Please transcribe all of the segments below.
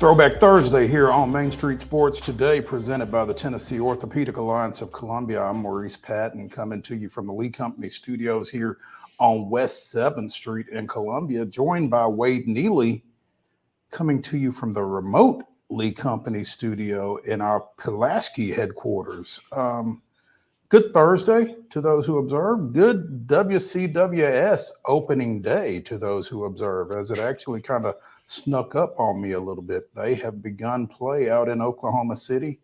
Throwback Thursday here on Main Street Sports Today, presented by the Tennessee Orthopedic Alliance of Columbia. I'm Maurice Patton, coming to you from the Lee Company studios here on West 7th Street in Columbia, joined by Wade Neely, coming to you from the remote Lee Company studio in our Pulaski headquarters. Good Thursday to those who observe. Good WCWS opening day to those who observe, as it actually kind of snuck up on me a little bit. They have begun play out in Oklahoma City.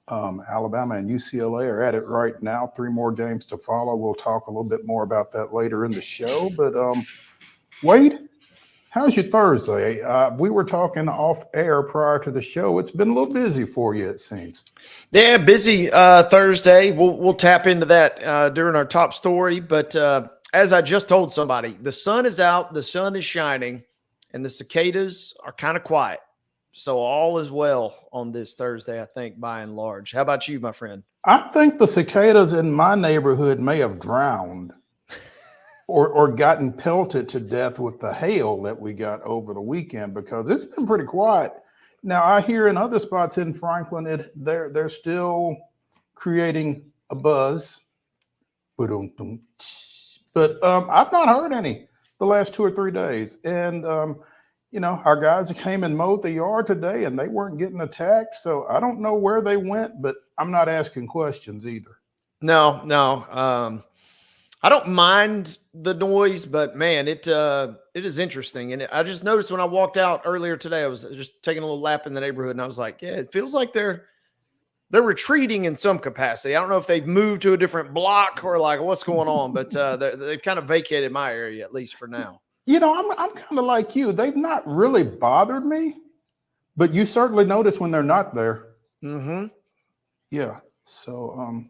Alabama and UCLA are at it right now. 3 more games to follow. We'll talk a little bit more about that later in the show. But Wade, how's your Thursday? We were talking off air prior to the show. It's been a little busy for you, it seems. Yeah, busy Thursday. We'll tap into that during our top story. But as I just told somebody, the sun is out, the sun is shining, and the cicadas are kind of quiet. So all is well on this Thursday, I think, by and large. How about you, my friend? I think the cicadas in my neighborhood may have drowned or gotten pelted to death with the hail that we got over the weekend, because it's been pretty quiet. Now, I hear in other spots in Franklin, they're still creating a buzz. But I've not heard any the last 2 or 3 days. And, our guys came and mowed the yard today and they weren't getting attacked. So I don't know where they went, but I'm not asking questions either. No. I don't mind the noise, but man, it is interesting. And I just noticed when I walked out earlier today, I was just taking a little lap in the neighborhood and I was like, yeah, it feels like they're retreating in some capacity. I don't know if they've moved to a different block or like what's going on, but they've kind of vacated my area, at least for now. I'm kind of like you. They've not really bothered me, but you certainly notice when they're not there. Mm-hmm. Yeah. So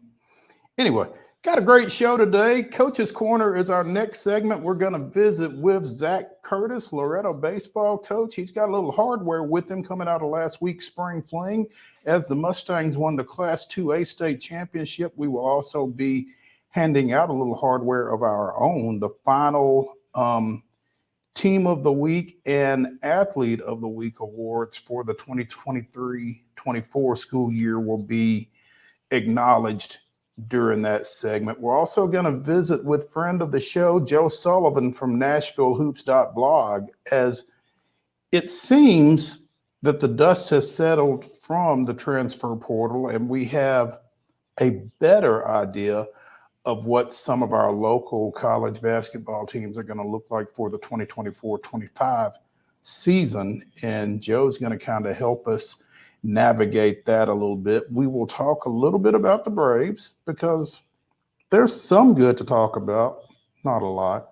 anyway, got a great show today. Coach's Corner is our next segment. We're going to visit with Zach Curtis, Loretto baseball coach. He's got a little hardware with him coming out of last week's spring fling. As the Mustangs won the Class 2A state championship, we will also be handing out a little hardware of our own. The final Team of the Week and Athlete of the Week awards for the 2023-24 school year will be acknowledged during that segment. We're also going to visit with friend of the show, Joe Sullivan from NASHVILLEHOOPS.BLOG, as it seems that the dust has settled from the transfer portal and we have a better idea of what some of our local college basketball teams are going to look like for the 2024-25 season. And Joe's going to kind of help us navigate that a little bit. We will talk a little bit about the Braves because there's some good to talk about, not a lot.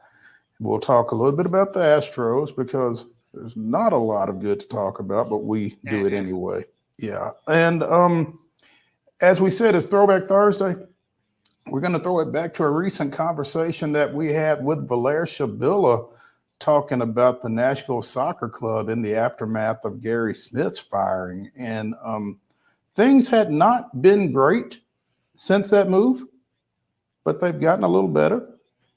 We'll talk a little bit about the Astros because there's not a lot of good to talk about, but we do it anyway. Yeah. And as we said, it's Throwback Thursday. We're going to throw it back to a recent conversation that we had with Valer Shabilla talking about the Nashville Soccer Club in the aftermath of Gary Smith's firing. And things had not been great since that move, but they've gotten a little better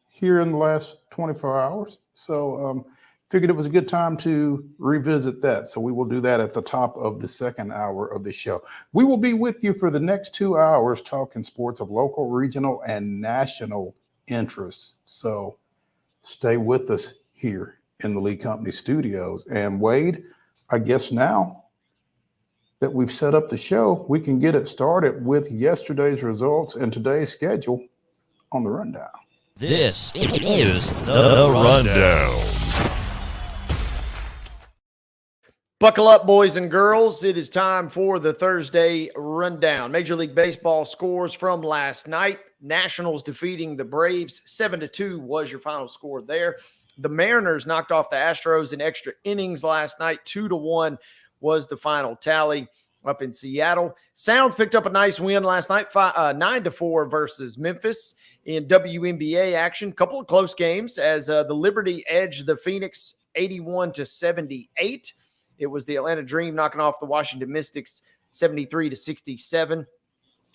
here in the last 24 hours. So figured it was a good time to revisit that. So we will do that at the top of the second hour of the show. We will be with you for the next 2 hours talking sports of local, regional, and national interests. So stay with us here in the Lee Company studios. And Wade, I guess now that we've set up the show, we can get it started with yesterday's results and today's schedule on the rundown. This is the Rundown. Buckle up, boys and girls. It is time for the Thursday Rundown. Major League Baseball scores from last night. Nationals defeating the Braves. 7-2 was your final score there. The Mariners knocked off the Astros in extra innings last night. 2-1 was the final tally up in Seattle. Sounds picked up a nice win last night, 9-4 versus Memphis. In WNBA action, couple of close games as the Liberty edged the Phoenix 81-78. It was the Atlanta Dream knocking off the Washington Mystics 73-67.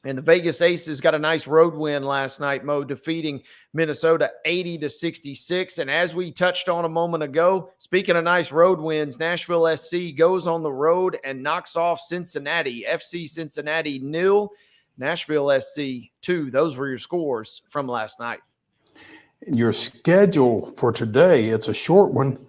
And the Vegas Aces got a nice road win last night, Mo, defeating Minnesota 80-66. And as we touched on a moment ago, speaking of nice road wins, Nashville SC goes on the road and knocks off Cincinnati. FC Cincinnati 0, Nashville SC 2. Those were your scores from last night. Your schedule for today, it's a short one.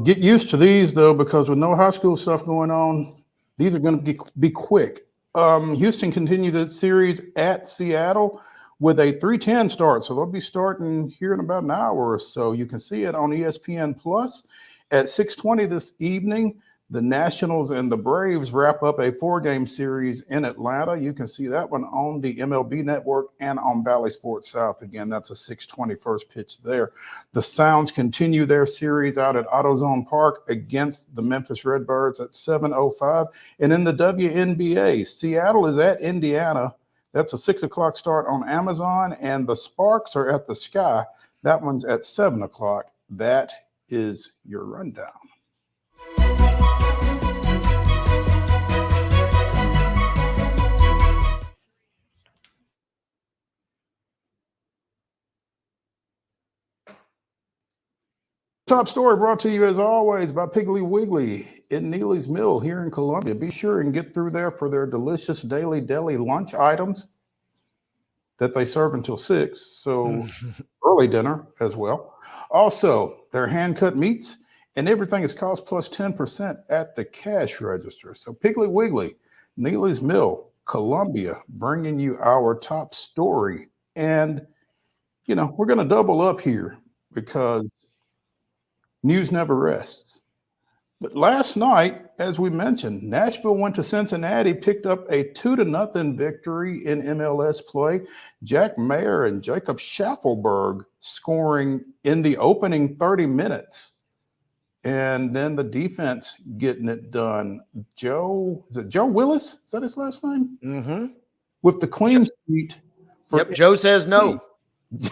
Get used to these, though, because with no high school stuff going on, these are going to be quick. Houston continues its series at Seattle with a 3:10 start. So they'll be starting here in about an hour or so. You can see it on ESPN Plus at 6:20 this evening. The Nationals and the Braves wrap up a 4-game series in Atlanta. You can see that one on the MLB Network and on Valley Sports South. Again, that's a 6:20 first pitch there. The Sounds continue their series out at AutoZone Park against the Memphis Redbirds at 7:05. And in the WNBA, Seattle is at Indiana. That's a 6 o'clock start on Amazon. And the Sparks are at the Sky. That one's at 7 o'clock. That is your rundown. Top story brought to you, as always, by Piggly Wiggly in Neely's Mill here in Columbia. Be sure and get through there for their delicious daily deli lunch items that they serve until 6, so early dinner as well. Also, their hand-cut meats, and everything is cost plus 10% at the cash register. So Piggly Wiggly, Neely's Mill, Columbia, bringing you our top story. And, you know, we're going to double up here because news never rests. But last night, as we mentioned, Nashville went to Cincinnati, picked up a 2-0 victory in MLS play. Jack Mayer and Jacob Schaffelberg scoring in the opening 30 minutes. And then the defense getting it done. Joe Willis? Is that his last name? Mm-hmm. With the clean sheet. Yep, Joe says no.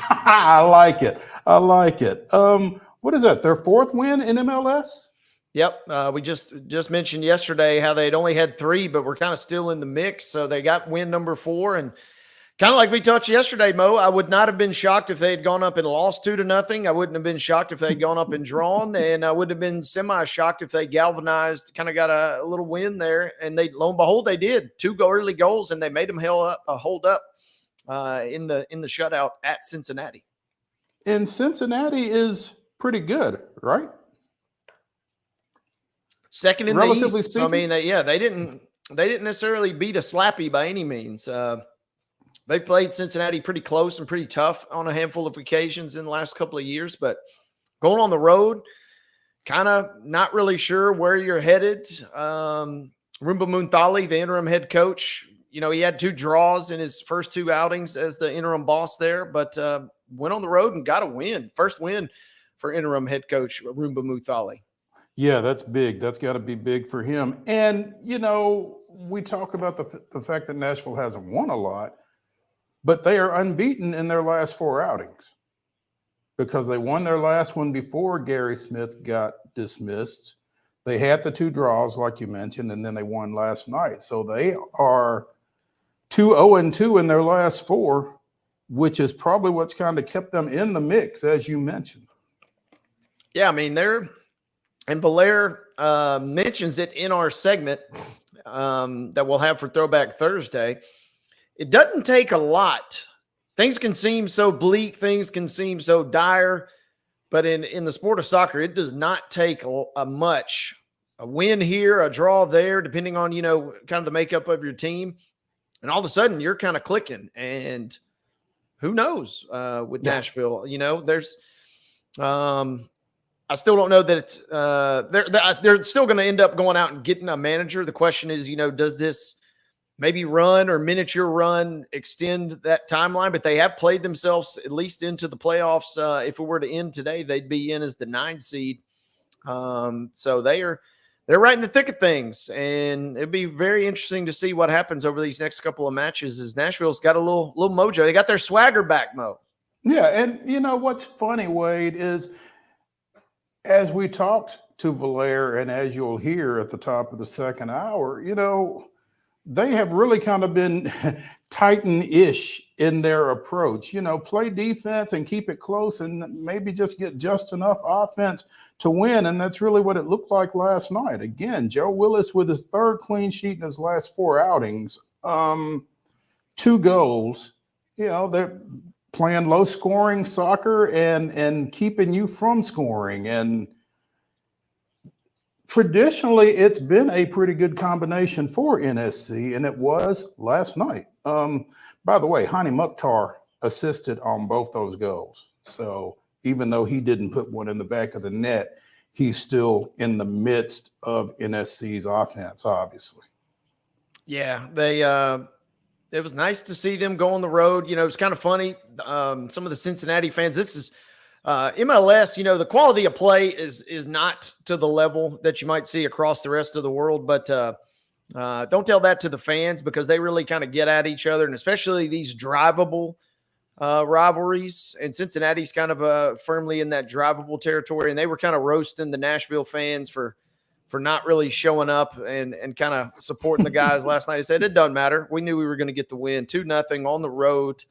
I like it. I like it. What is that? Their 4th win in MLS? Yep. We just mentioned yesterday how they'd only had 3, but we're kind of still in the mix. So they got win number 4. And kind of like we touched yesterday, Mo, I would not have been shocked if they had gone up and lost 2-0. I wouldn't have been shocked if they'd gone up and drawn. And I would have been semi-shocked if they galvanized, kind of got a little win there. And they, lo and behold, they did. 2 early goals, and they made them hold up in the shutout at Cincinnati. And Cincinnati is pretty good, right? Second in Relatively the East. speaking. So, I mean, they didn't necessarily beat a slappy by any means. They played Cincinnati pretty close and pretty tough on a handful of occasions in the last couple of years, but going on the road, kind of not really sure where you're headed. Rumba Muntali, the interim head coach, you know, he had 2 draws in his first 2 outings as the interim boss there, but went on the road and got a win. First win for interim head coach Rumba Muntali. Yeah, that's big. That's got to be big for him. And, you know, we talk about the fact that Nashville hasn't won a lot, but they are unbeaten in their last 4 outings because they won their last one before Gary Smith got dismissed. They had the 2 draws, like you mentioned, and then they won last night. So they are 2-0-2 in their last 4, which is probably what's kind of kept them in the mix, as you mentioned. Yeah, I mean, and Belair mentions it in our segment that we'll have for Throwback Thursday. It doesn't take a lot. Things can seem so bleak. Things can seem so dire. But in the sport of soccer, it does not take a much. A win here, a draw there, depending on, you know, kind of the makeup of your team. And all of a sudden, you're kind of clicking. And who knows with Nashville? You know, there's I still don't know that it's they're still going to end up going out and getting a manager. The question is, you know, does this maybe run or miniature run extend that timeline? But they have played themselves at least into the playoffs. If it were to end today, they'd be in as the 9 seed. So they're right in the thick of things, and it'd be very interesting to see what happens over these next couple of matches. As Nashville's got a little mojo, they got their swagger back, Mo. Yeah, and you know what's funny, Wade, is as we talked to Valair, and as you'll hear at the top of the second hour, you know, they have really kind of been Titan-ish in their approach. You know, play defense and keep it close and maybe just get just enough offense to win. And that's really what it looked like last night. Again, Joe Willis with his 3rd clean sheet in his last 4 outings, 2 goals. You know, they're playing low-scoring soccer and keeping you from scoring. And traditionally, it's been a pretty good combination for NSC, and it was last night. By the way, Hani Mukhtar assisted on both those goals. So even though he didn't put one in the back of the net, he's still in the midst of NSC's offense, obviously. Yeah, it was nice to see them go on the road. You know, it's kind of funny. Some of the Cincinnati fans, this is MLS, you know, the quality of play is not to the level that you might see across the rest of the world. But don't tell that to the fans, because they really kind of get at each other, and especially these drivable rivalries. And Cincinnati's kind of firmly in that drivable territory, and they were kind of roasting the Nashville fans for not really showing up and kind of supporting the guys last night. They said it doesn't matter. We knew we were going to get the win, 2-0 on the road.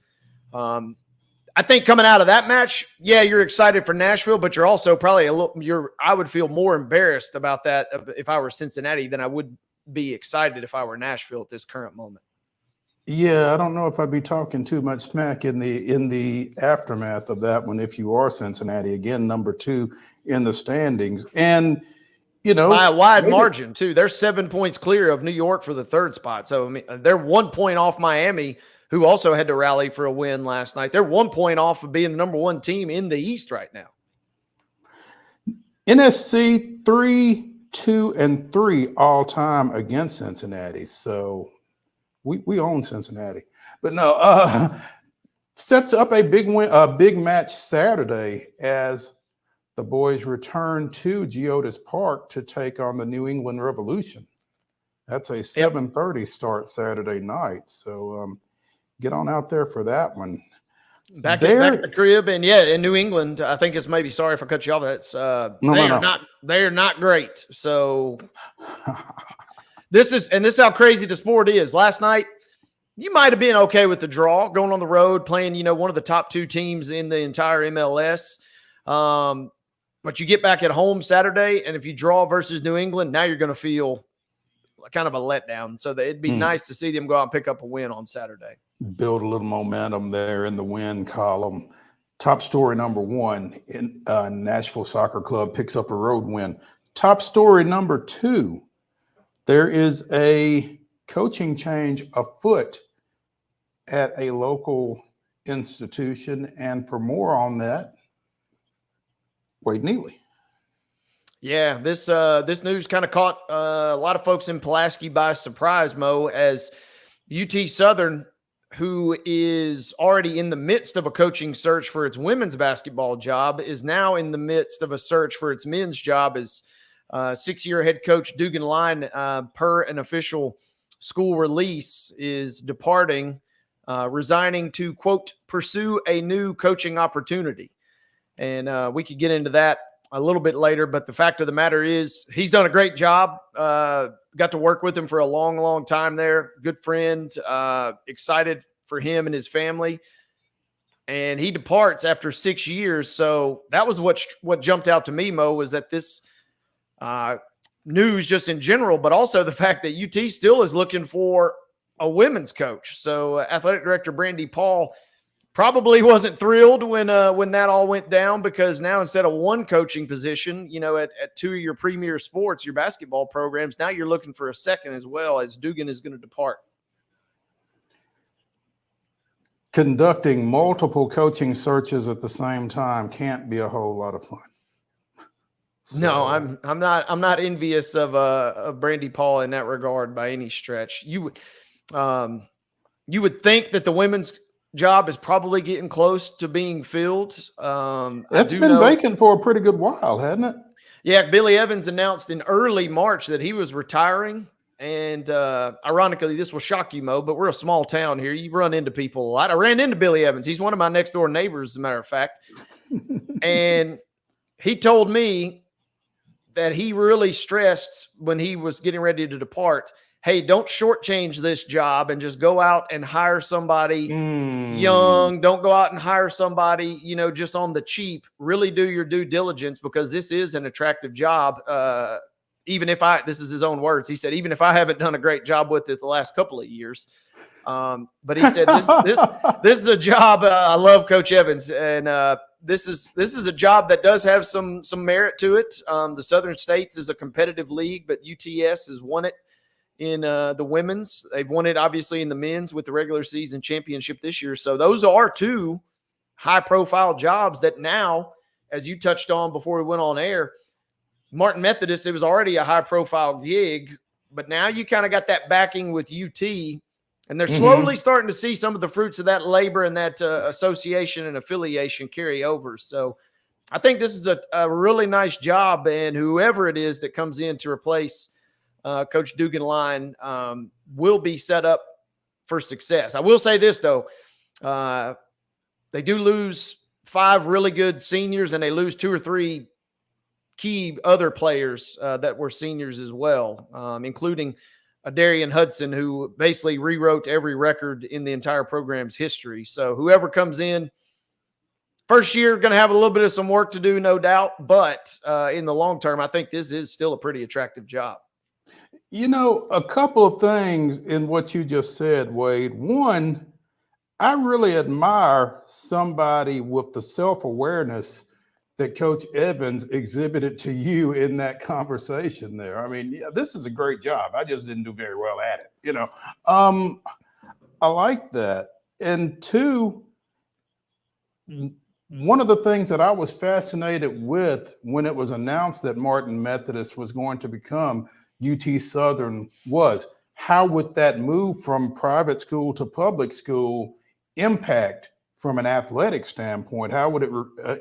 I think coming out of that match, yeah, you're excited for Nashville, but you're also probably I would feel more embarrassed about that if I were Cincinnati than I would be excited if I were Nashville at this current moment. Yeah, I don't know if I'd be talking too much smack in the aftermath of that one if you are Cincinnati. Again, number 2 in the standings. And, you know, by a wide margin, too. They're 7 points clear of New York for the 3rd spot. So, I mean, they're 1 point off Miami, who also had to rally for a win last night. They're 1 point off of being the number 1 team in the East right now. NSC 3-2-3 all time against Cincinnati. So we own Cincinnati. But no, sets up a big match Saturday as the boys return to Geodis Park to take on the New England Revolution. That's a 7:30 start Saturday night. So get on out there for that one. Back at the crib, and yeah, in New England, I think it's maybe, sorry if I cut you off. That's they are not great. So this is how crazy the sport is. Last night, you might have been okay with the draw, going on the road, playing, you know, one of the top 2 teams in the entire MLS. But you get back at home Saturday, and if you draw versus New England, now you're going to feel kind of a letdown. So it'd be nice to see them go out and pick up a win on Saturday. Build a little momentum there in the win column. Top story number 1 in Nashville Soccer Club picks up a road win. Top story number 2, there is a coaching change afoot at a local institution. And for more on that, Wade Neely. Yeah, this news kind of caught a lot of folks in Pulaski by surprise, Mo, as UT Southern, who is already in the midst of a coaching search for its women's basketball job, is now in the midst of a search for its men's job as 6-year head coach Dugan Line, per an official school release, is departing, resigning to, quote, pursue a new coaching opportunity. And we could get into that a little bit later, but the fact of the matter is he's done a great job. Got to work with him for a long, long time there. Good friend, excited for him and his family. And he departs after 6 years. So that was what jumped out to me, Mo, was that this news just in general, but also the fact that UT still is looking for a women's coach. So athletic director Brandy Paul probably wasn't thrilled when that all went down, because now instead of one coaching position, you know, at 2 of your premier sports, your basketball programs, now you're looking for a second as well, as Dugan is going to depart. Conducting multiple coaching searches at the same time can't be a whole lot of fun. So, no, I'm not envious of Brandy Paul in that regard by any stretch. You would think that the women's job is probably getting close to being filled. That's been vacant for a pretty good while, hasn't it? Yeah, Billy Evans announced in early March that he was retiring. And ironically, this will shock you, Mo, but we're a small town here. You run into people a lot. I ran into Billy Evans. He's one of my next door neighbors, as a matter of fact. And he told me that he really stressed when he was getting ready to depart hey, don't shortchange this job and just go out and hire somebody young. Don't go out and hire somebody, just on the cheap. Really do your due diligence, because this is an attractive job. Even if this is his own words. He said, even if I haven't done a great job with it the last couple of years. But he said, this is a job. I love Coach Evans. And this is a job that does have some merit to it. The Southern States is a competitive league, but UTS has won it in the women's. They've won it obviously in the men's with the regular season championship this year. So those are two high profile jobs that now, as you touched on before we went on air, Martin Methodist, it was already a high profile gig, but now you kind of got that backing with UT, and they're slowly starting to see some of the fruits of that labor and that association and affiliation carry over. So I think this is a really nice job, and whoever it is that comes in to replace Coach Dugan-Line will be set up for success. I will say this, though. They do lose 5 really good seniors, and they lose 2 or 3 key other players that were seniors as well, including Darian Hudson, who basically rewrote every record in the entire program's history. So whoever comes in, first year, going to have a little bit of some work to do, no doubt. But in the long term, I think this is still a pretty attractive job. A couple of things in what you just said, Wade. One, I really admire somebody with the self-awareness that Coach Evans exhibited to you in that conversation there. I mean, yeah, this is a great job. I just didn't do very well at it. I like that. And two, one of the things that I was fascinated with when it was announced that Martin Methodist was going to become UT Southern was, how would that move from private school to public school impact from an athletic standpoint? How would it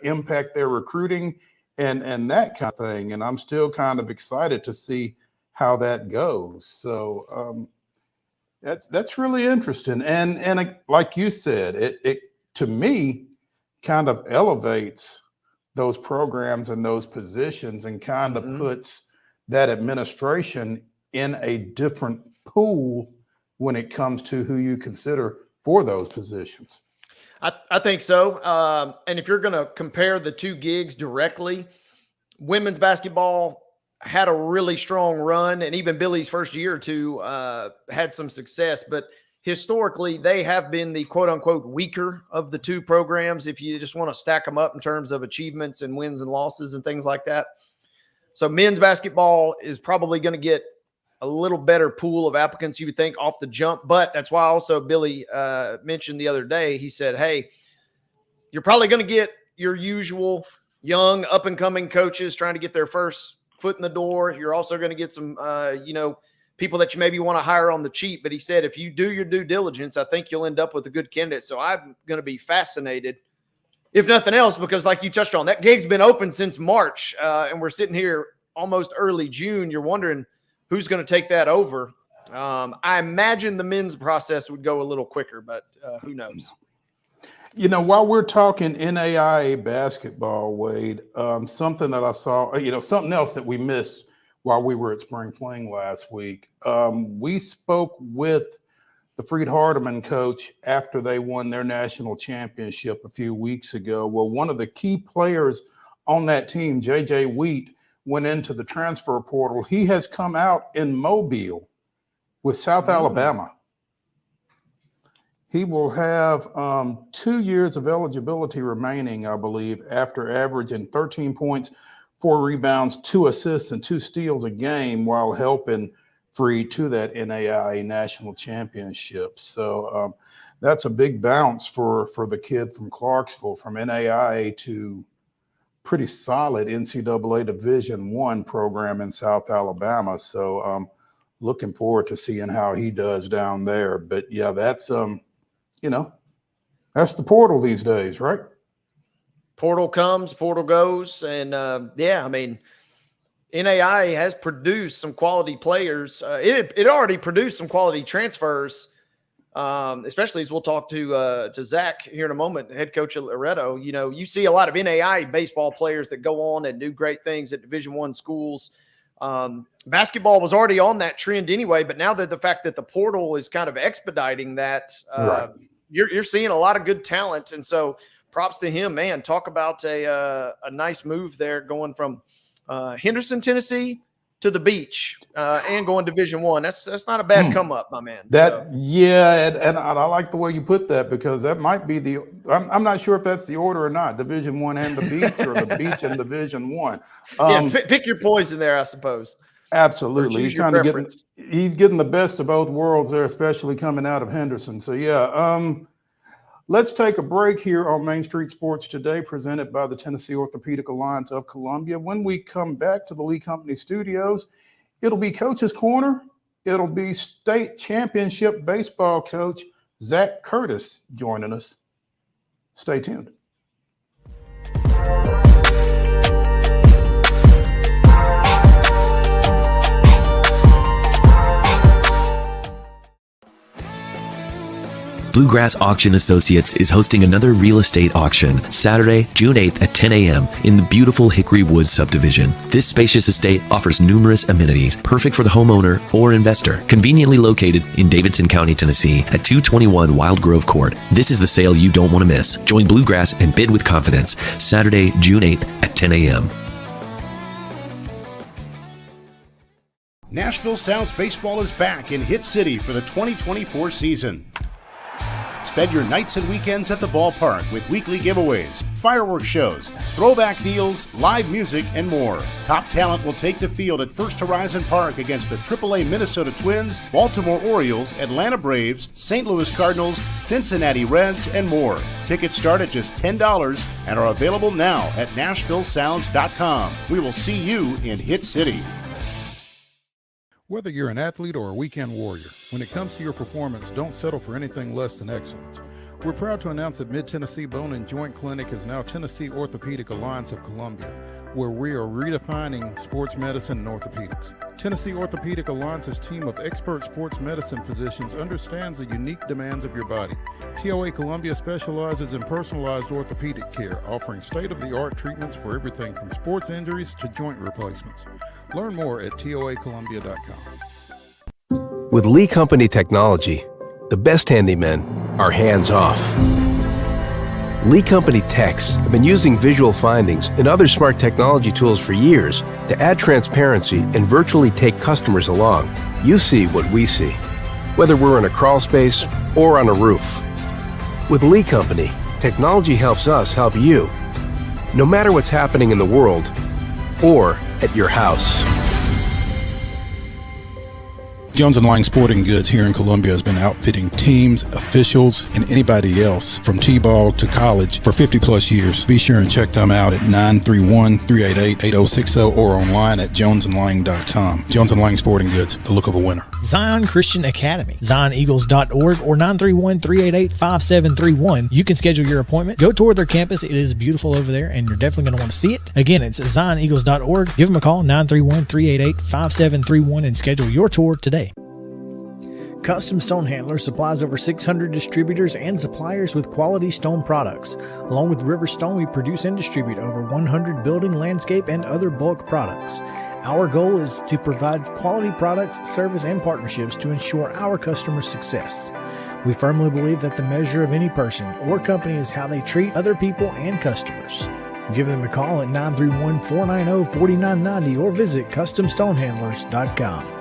impact their recruiting and that kind of thing? And I'm still kind of excited to see how that goes. So that's really interesting. And like you said, it to me kind of elevates those programs and those positions and kind of puts that administration in a different pool when it comes to who you consider for those positions. I think so. And if you're going to compare the two gigs directly, women's basketball had a really strong run, and even Billy's first year or two had some success. But historically, they have been the quote-unquote weaker of the two programs if you just want to stack them up in terms of achievements and wins and losses and things like that. So men's basketball is probably going to get a little better pool of applicants, you would think, off the jump. But that's why also Billy mentioned the other day, he said, hey, you're probably going to get your usual young up-and-coming coaches trying to get their first foot in the door. You're also going to get some, people that you maybe want to hire on the cheap. But he said, if you do your due diligence, I think you'll end up with a good candidate. So I'm going to be fascinated, if nothing else, because like you touched on, that gig's been open since March, and we're sitting here almost early June. You're wondering who's going to take that over. I imagine the men's process would go a little quicker, but who knows? While we're talking NAIA basketball, Wade, something that I saw, something else that we missed while we were at Spring Fling last week. We spoke with the Freed Hardeman coach after they won their national championship a few weeks ago. Well, one of the key players on that team, J.J. Wheat, went into the transfer portal. He has come out in Mobile with South Alabama. He will have 2 years of eligibility remaining, I believe, after averaging 13 points, 4 rebounds, 2 assists, and 2 steals a game while helping Freed to that NAIA national championship. So that's a big bounce for the kid from Clarksville, from NAIA to pretty solid NCAA Division I program in South Alabama. So looking forward to seeing how he does down there. But yeah, that's that's the portal these days, right? Portal comes, portal goes. And NAIA has produced some quality players. It already produced some quality transfers, especially as we'll talk to Zach here in a moment, the head coach at Loretto. You see a lot of NAIA baseball players that go on and do great things at Division I schools. Basketball was already on that trend anyway, but now that the fact that the portal is kind of expediting that, Right. you're seeing a lot of good talent. And so props to him, man. Talk about a nice move there, going from Henderson, Tennessee to the beach and going Division I. That's not a bad come up, my man. Yeah, and I like the way you put that, because that might be I'm not sure if that's the order or not, Division I and the beach, or the beach and Division I. Pick your poison there, I suppose. Absolutely. He's trying to he's getting the best of both worlds there, especially coming out of Henderson. So yeah, let's take a break here on Main Street Sports Today, presented by the Tennessee Orthopedic Alliance of Columbia. When we come back to the Lee Company Studios, it'll be Coach's Corner. It'll be state championship baseball coach Zach Curtis joining us. Stay tuned. Bluegrass Auction Associates is hosting another real estate auction Saturday, June 8th at 10 a.m. in the beautiful Hickory Woods subdivision. This spacious estate offers numerous amenities, perfect for the homeowner or investor. Conveniently located in Davidson County, Tennessee at 221 Wild Grove Court. This is the sale you don't want to miss. Join Bluegrass and bid with confidence Saturday, June 8th at 10 a.m. Nashville Sounds Baseball is back in Hit City for the 2024 season. Spend your nights and weekends at the ballpark with weekly giveaways, fireworks shows, throwback deals, live music, and more. Top talent will take the field at First Horizon Park against the AAA Minnesota Twins, Baltimore Orioles, Atlanta Braves, St. Louis Cardinals, Cincinnati Reds, and more. Tickets start at just $10 and are available now at NashvilleSounds.com. We will see you in Hit City. Whether you're an athlete or a weekend warrior, when it comes to your performance, don't settle for anything less than excellence. We're proud to announce that Mid-Tennessee Bone and Joint Clinic is now Tennessee Orthopedic Alliance of Columbia, where we are redefining sports medicine and orthopedics. Tennessee Orthopedic Alliance's team of expert sports medicine physicians understands the unique demands of your body. TOA Columbia specializes in personalized orthopedic care, offering state-of-the-art treatments for everything from sports injuries to joint replacements. Learn more at toacolumbia.com. With Lee Company technology, the best handymen are hands-off. Lee Company techs have been using visual findings and other smart technology tools for years to add transparency and virtually take customers along. You see what we see, whether we're in a crawl space or on a roof. With Lee Company, technology helps us help you, no matter what's happening in the world or at your house. Jones & Lang Sporting Goods here in Columbia has been outfitting teams, officials, and anybody else from T-ball to college for 50 plus years. Be sure and check them out at 931-388-8060 or online at jonesandlang.com. Jones & Lang Sporting Goods, the look of a winner. Zion Christian Academy, zioneagles.org or 931-388-5731. You can schedule your appointment. Go tour their campus. It is beautiful over there, and you're definitely going to want to see it. Again, it's zioneagles.org. Give them a call, 931-388-5731, and schedule your tour today. Custom Stone Handler supplies over 600 distributors and suppliers with quality stone products. Along with River Stone, we produce and distribute over 100 building, landscape, and other bulk products. Our goal is to provide quality products, service, and partnerships to ensure our customers' success. We firmly believe that the measure of any person or company is how they treat other people and customers. Give them a call at 931-490-4990 or visit CustomStonehandlers.com.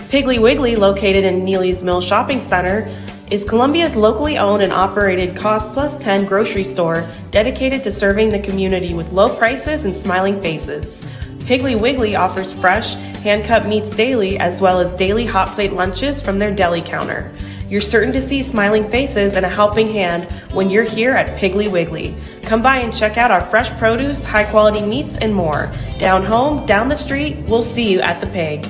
Piggly Wiggly, located in Neely's Mill Shopping Center, is Columbia's locally owned and operated Cost Plus 10 grocery store dedicated to serving the community with low prices and smiling faces. Piggly Wiggly offers fresh, hand-cut meats daily, as well as daily hot plate lunches from their deli counter. You're certain to see smiling faces and a helping hand when you're here at Piggly Wiggly. Come by and check out our fresh produce, high-quality meats, and more. Down home, down the street, we'll see you at the Pig.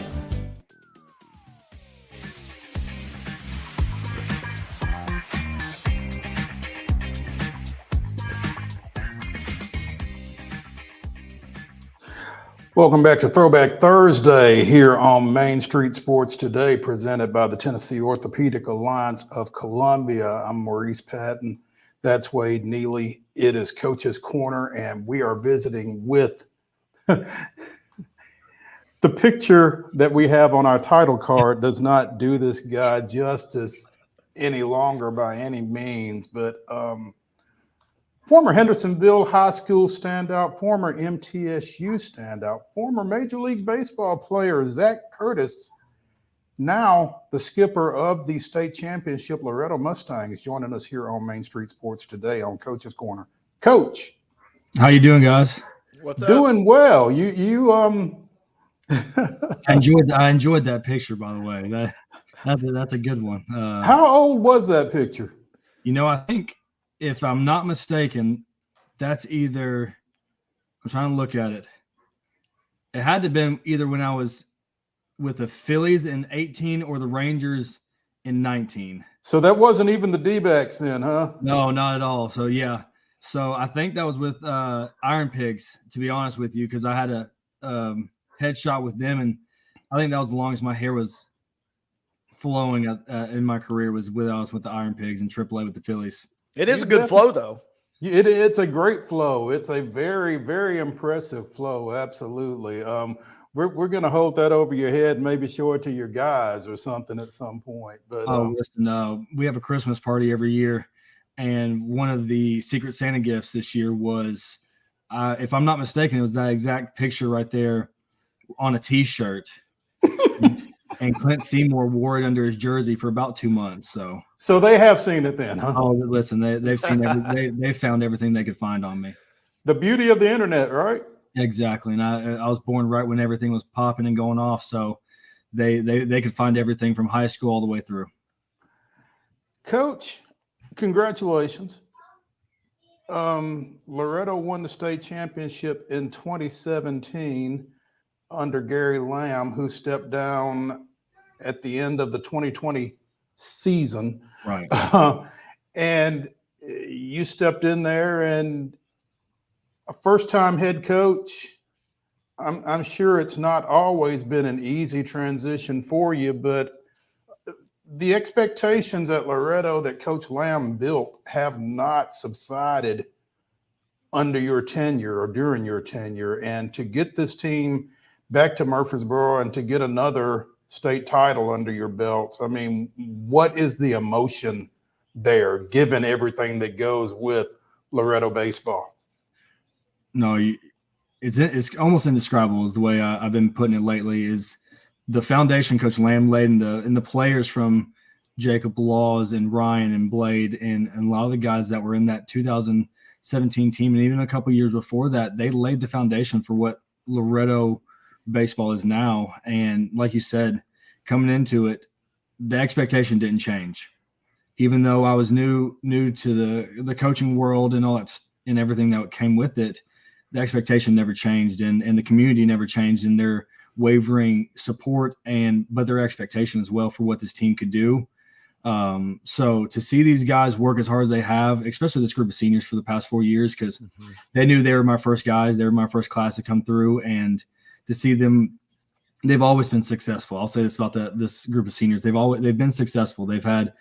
Welcome back to Throwback Thursday here on Main Street Sports Today, presented by the Tennessee Orthopedic Alliance of Columbia. I'm Maurice Patton. That's Wade Neely. It is Coach's Corner, and we are visiting with The picture that we have on our title card does not do this guy justice any longer by any means, but former Hendersonville High School standout, former MTSU standout, former Major League Baseball player Zach Curtis, now the skipper of the state championship Loretto Mustangs, joining us here on Main Street Sports today on Coach's Corner. Coach, how you doing, guys? What's up? Doing well. I enjoyed that picture, by the way. That's a good one. How old was that picture? I think, if I'm not mistaken, that's either, I'm trying to look at it. It had to have been either when I was with the Phillies in 18 or the Rangers in 19. So that wasn't even the D-backs then, huh? No, not at all. So yeah. So I think that was with Iron Pigs, to be honest with you, because I had a headshot with them, and I think that was the longest my hair was flowing in my career was when I was with the Iron Pigs and AAA with the Phillies. It is a good flow, though. It's a great flow. It's a very, very impressive flow. Absolutely. We're going to hold that over your head, maybe show it to your guys or something at some point. But listen, we have a Christmas party every year, and one of the Secret Santa gifts this year was, if I'm not mistaken, it was that exact picture right there on a T-shirt. And Clint Seymour wore it under his jersey for about 2 months. So they have seen it then, huh? Oh, listen, they've seen they found everything they could find on me. The beauty of the internet, right? Exactly. And I was born right when everything was popping and going off. So they could find everything from high school all the way through. Coach, congratulations. Loretto won the state championship in 2017 under Gary Lamb, who stepped down at the end of the 2020 season. Right. And you stepped in there, and a first-time head coach, I'm sure it's not always been an easy transition for you, but the expectations at Loretto that Coach Lamb built have not subsided under your tenure or during your tenure. And to get this team back to Murfreesboro and to get another state title under your belt, I mean, what is the emotion there, given everything that goes with Loretto baseball? No, it's almost indescribable is the way I've been putting it lately, is the foundation Coach Lamb laid and the players from Jacob Laws and Ryan and Blade and a lot of the guys that were in that 2017 team and even a couple years before that, they laid the foundation for what Loretto baseball is now. And like you said, coming into it, the expectation didn't change. Even though I was new to the coaching world and all that and everything that came with it, the expectation never changed, and the community never changed in their wavering support but their expectation as well for what this team could do. So to see these guys work as hard as they have, especially this group of seniors for the past 4 years, because they knew they were my first guys, they were my first class to come through, and to see them, they've always been successful. I'll say this about this group of seniors: they've been successful. They've had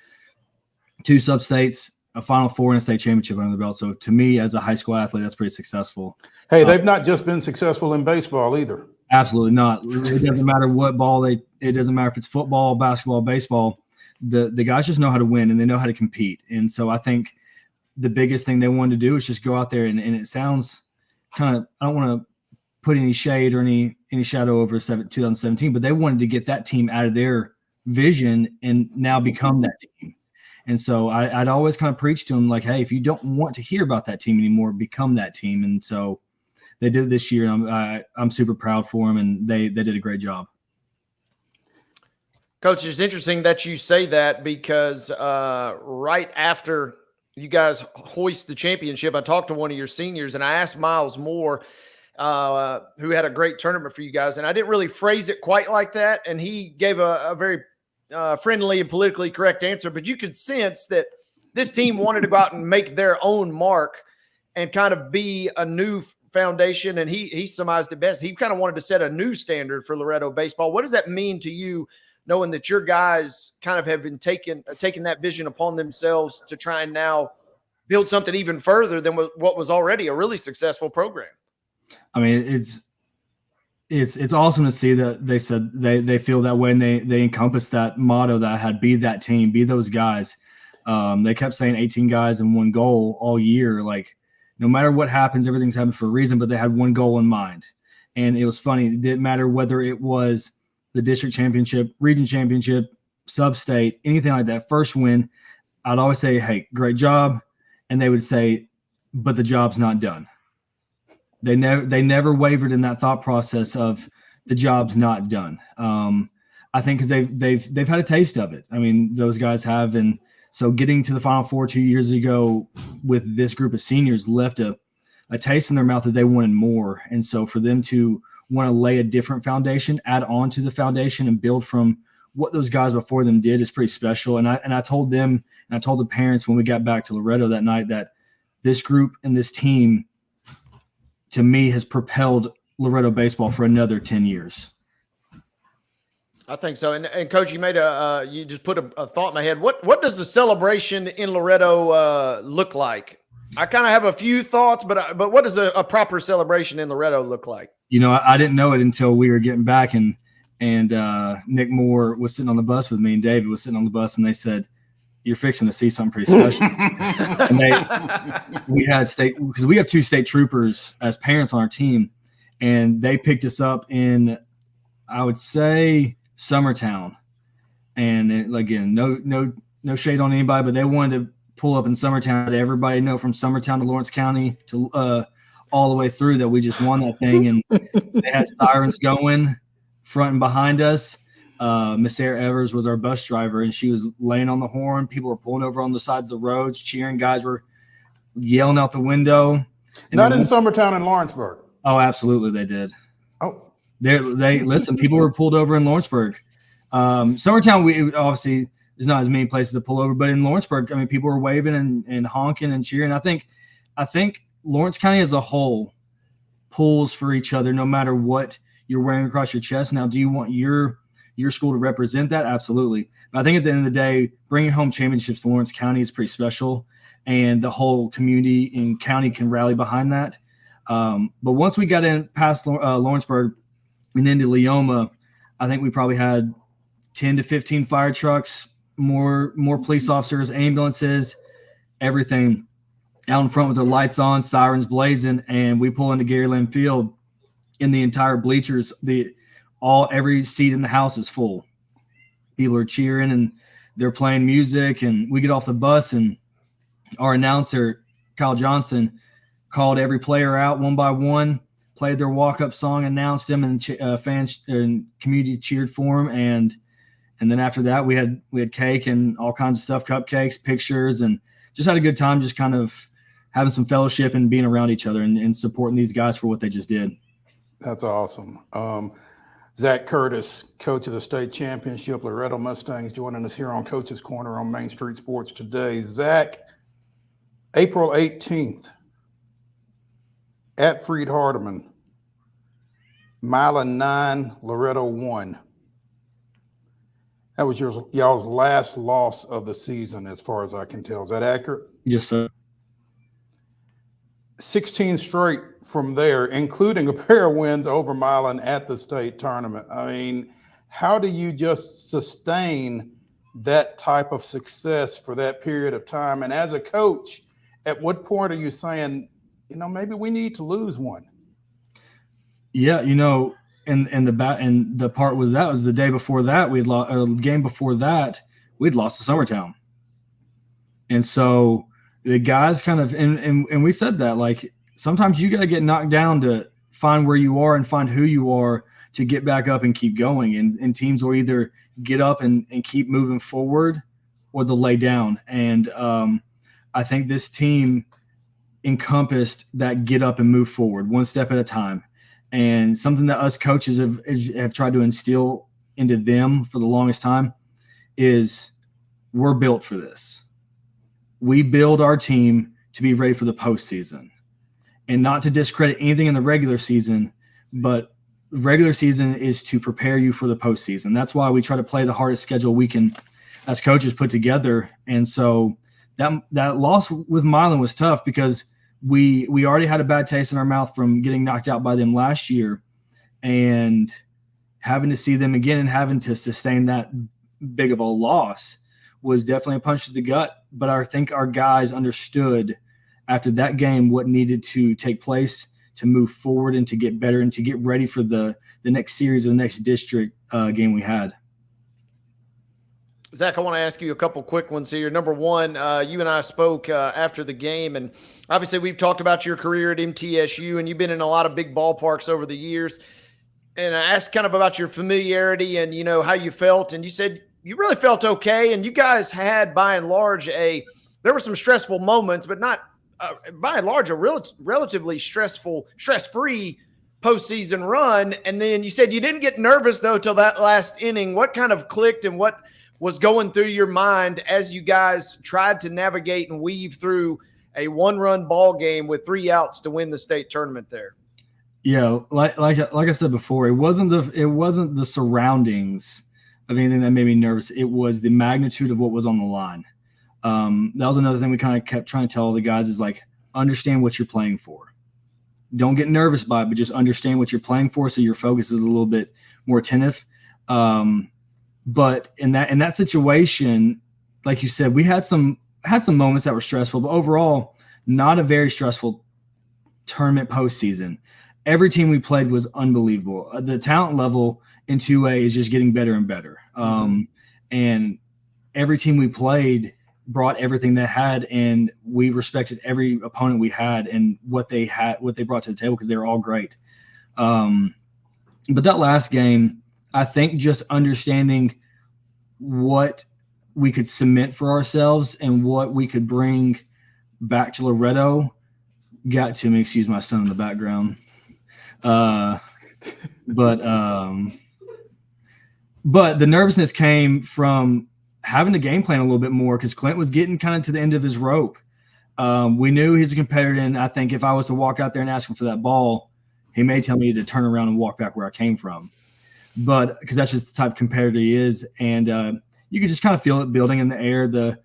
2 sub-states, a Final Four, and a state championship under the belt. So to me, as a high school athlete, that's pretty successful. Hey, they've not just been successful in baseball either. Absolutely not. It doesn't matter what ball it doesn't matter if it's football, basketball, baseball. The guys just know how to win and they know how to compete. And so I think the biggest thing they wanted to do is just go out there and it sounds kind of, I don't want to put any shade or any shadow over 2017, but they wanted to get that team out of their vision and now become that team. And so I'd always kind of preach to them like, hey, if you don't want to hear about that team anymore, become that team. And so they did it this year, and I'm super proud for them, and they did a great job. Coach, it's interesting that you say that because right after you guys hoist the championship, I talked to one of your seniors, and I asked Miles Moore, who had a great tournament for you guys, and I didn't really phrase it quite like that, and he gave a very friendly and politically correct answer, but you could sense that this team wanted to go out and make their own mark and kind of be a new foundation. And he surmised it best. He kind of wanted to set a new standard for Loretto baseball. What does that mean to you, knowing that your guys kind of have been taking that vision upon themselves to try and now build something even further than what was already a really successful program? I mean, it's awesome to see that they said they feel that way, and they encompass that motto that I had: be that team, be those guys. They kept saying 18 guys and one goal all year. Like, no matter what happens, everything's happened for a reason, but they had one goal in mind. And it was funny. It didn't matter whether it was the district championship, region championship, sub-state, anything like that. First win, I'd always say, hey, great job. And they would say, but the job's not done. They never wavered in that thought process of the job's not done. I think because they've had a taste of it. I mean, those guys have. And so getting to the Final Four 2 years ago with this group of seniors left a taste in their mouth that they wanted more. And so for them to want to lay a different foundation, add on to the foundation, and build from what those guys before them did is pretty special. And I told them, and I told the parents when we got back to Loretto that night, that this group and this team, to me, has propelled Loretto baseball for another 10 years. I think so. And Coach, you made you just put a thought in my head. What does the celebration in Loretto look like? I kind of have a few thoughts, but what does a proper celebration in Loretto look like? You know, I didn't know it until we were getting back, and Nick Moore was sitting on the bus with me, and David was sitting on the bus, and they said, "You're fixing to see something pretty special." And we had because we have 2 state troopers as parents on our team, and they picked us up in, I would say, Summertown. And again, no shade on anybody, but they wanted to pull up in Summertown to everybody know from Summertown to Lawrence County to all the way through that we just won that thing. And they had sirens going front and behind us. Miss Sarah Evers was our bus driver, and she was laying on the horn. People were pulling over on the sides of the roads, cheering. Guys were yelling out the window. And not in Summertown and Lawrenceburg. Oh, absolutely, they did. Oh, they listen. People were pulled over in Lawrenceburg. Summertown, we obviously there's not as many places to pull over, but in Lawrenceburg, I mean, people were waving and honking and cheering. I think Lawrence County as a whole pulls for each other, no matter what you're wearing across your chest. Now, do you want your school to represent that? Absolutely. But I think at the end of the day, bringing home championships to Lawrence County is pretty special, and the whole community and county can rally behind that. But once we got in past Lawrenceburg and into Leoma, I think we probably had 10 to 15 fire trucks, more police officers, ambulances, everything out in front with their lights on, sirens blazing, and we pull into Garyland Field, and the entire bleachers, every seat in the house is full. People are cheering and they're playing music, and we get off the bus, and our announcer, Kyle Johnson, called every player out one by one, played their walk-up song, announced them, and fans and community cheered for them. And then after that, we had cake and all kinds of stuff, cupcakes, pictures, and just had a good time, just kind of having some fellowship and being around each other and supporting these guys for what they just did. That's awesome. Zach Curtis, coach of the state championship, Loretto Mustangs, joining us here on Coach's Corner on Main Street Sports today. Zach, April 18th at Freed Hardeman, Milan 9, Loretto 1. That was y'all's last loss of the season, as far as I can tell. Is that accurate? Yes, sir. 16 straight from there, including a pair of wins over Milan at the state tournament. I mean, how do you just sustain that type of success for that period of time? And as a coach, at what point are you saying, maybe we need to lose one? Yeah, and the part was that was the day before that we'd lost, or the game before that we'd lost to Summertown, and so the guys kind of and we said that, like, sometimes you got to get knocked down to find where you are and find who you are to get back up and keep going, and teams will either get up and keep moving forward, or they'll lay down. And I think this team encompassed that get up and move forward one step at a time. And something that us coaches have tried to instill into them for the longest time is we're built for this. We build our team to be ready for the postseason, and not to discredit anything in the regular season, but the regular season is to prepare you for the postseason. That's why we try to play the hardest schedule we can as coaches put together. And so that loss with Milan was tough because we already had a bad taste in our mouth from getting knocked out by them last year. and having to see them again and having to sustain that big of a loss was definitely a punch to the gut. But I think our guys understood after that game what needed to take place to move forward and to get better and to get ready for the next series or the next district game we had. Zach, I want to ask you a couple quick ones here. Number one, you and I spoke after the game, and obviously we've talked about your career at MTSU, and you've been in a lot of big ballparks over the years. And I asked kind of about your familiarity and, how you felt, and you said you really felt okay, and you guys had, by and large, there were some stressful moments, but not, by and large, a relatively stress-free postseason run. And then you said you didn't get nervous, though, till that last inning. What kind of clicked and what was going through your mind as you guys tried to navigate and weave through a one-run ball game with 3 outs to win the state tournament there? Yeah, like I said before, it wasn't the surroundings of anything that made me nervous. It was the magnitude of what was on the line. That was another thing we kind of kept trying to tell the guys is like, understand what you're playing for. Don't get nervous by it, but just understand what you're playing for so your focus is a little bit more attentive. But in that situation, like you said, we had some moments that were stressful, but overall, not a very stressful tournament postseason. Every team we played was unbelievable. The talent level in 2A is just getting better and better. And every team we played brought everything they had, and we respected every opponent we had and what they brought to the table because they were all great. But that last game, I think just understanding what we could cement for ourselves and what we could bring back to Loretto got to me. Excuse my son in the background. But the nervousness came from having to game plan a little bit more because Clint was getting kind of to the end of his rope. We knew he's a competitor, and I think if I was to walk out there and ask him for that ball, he may tell me to turn around and walk back where I came from. But because that's just the type of competitor he is, and you could just kind of feel it building in the air, the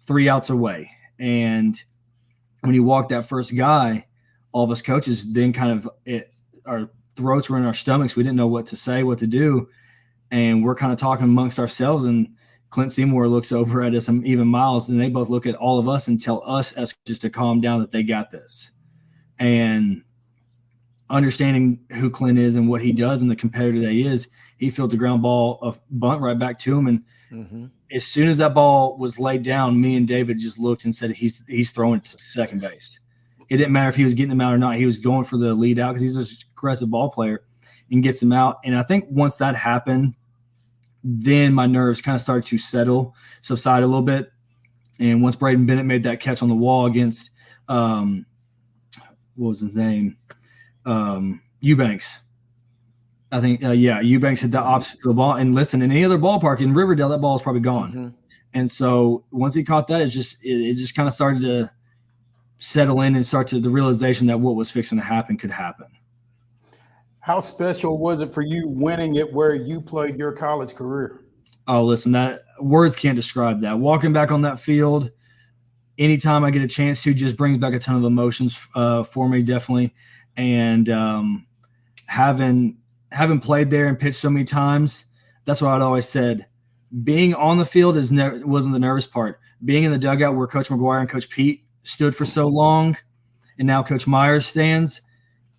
3 outs away. And when you walk that first guy, all of us coaches then kind of our throats were in our stomachs. We didn't know what to say, what to do, and we're kind of talking amongst ourselves. And Clint Seymour looks over at us, and even Miles, and they both look at all of us and tell us as just to calm down, that they got this. And understanding who Clint is and what he does and the competitor that he is, he fielded a ground ball, a bunt right back to him. And as soon as that ball was laid down, me and David just looked and said, he's throwing to second base. It didn't matter if he was getting him out or not. He was going for the lead out because he's an aggressive ball player and gets him out. And I think once that happened, then my nerves kind of started to subside a little bit. And once Braden Bennett made that catch on the wall against what was his name? Eubanks. I think, Eubanks hit the opposite of the ball. And listen, in any other ballpark in Riverdale, that ball is probably gone. And so once he caught that, it just kind of started to settle in and start to the realization that what was fixing to happen could happen. How special was it for you winning it where you played your college career? Oh, listen, that words can't describe that. Walking back on that field, anytime I get a chance to, just brings back a ton of emotions for me, definitely. And having played there and pitched so many times, that's what I'd always said. Being on the field wasn't the nervous part. Being in the dugout where Coach McGuire and Coach Pete stood for so long, and now Coach Myers stands,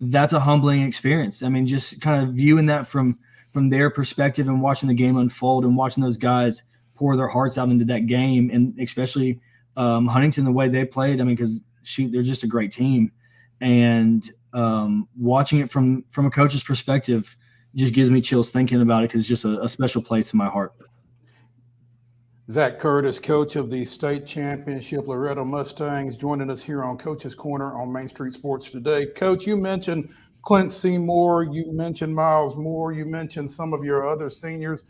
that's a humbling experience. I mean, just kind of viewing that from their perspective and watching the game unfold and watching those guys pour their hearts out into that game, and especially Huntington, the way they played. I mean, because they're just a great team, and watching it from a coach's perspective just gives me chills thinking about it because it's just a special place in my heart. Zach Curtis, coach of the state championship Loretto Mustangs, joining us here on Coach's Corner on Main Street Sports today. Coach, you mentioned Clint Seymour, you mentioned Miles Moore, you mentioned some of your other seniors.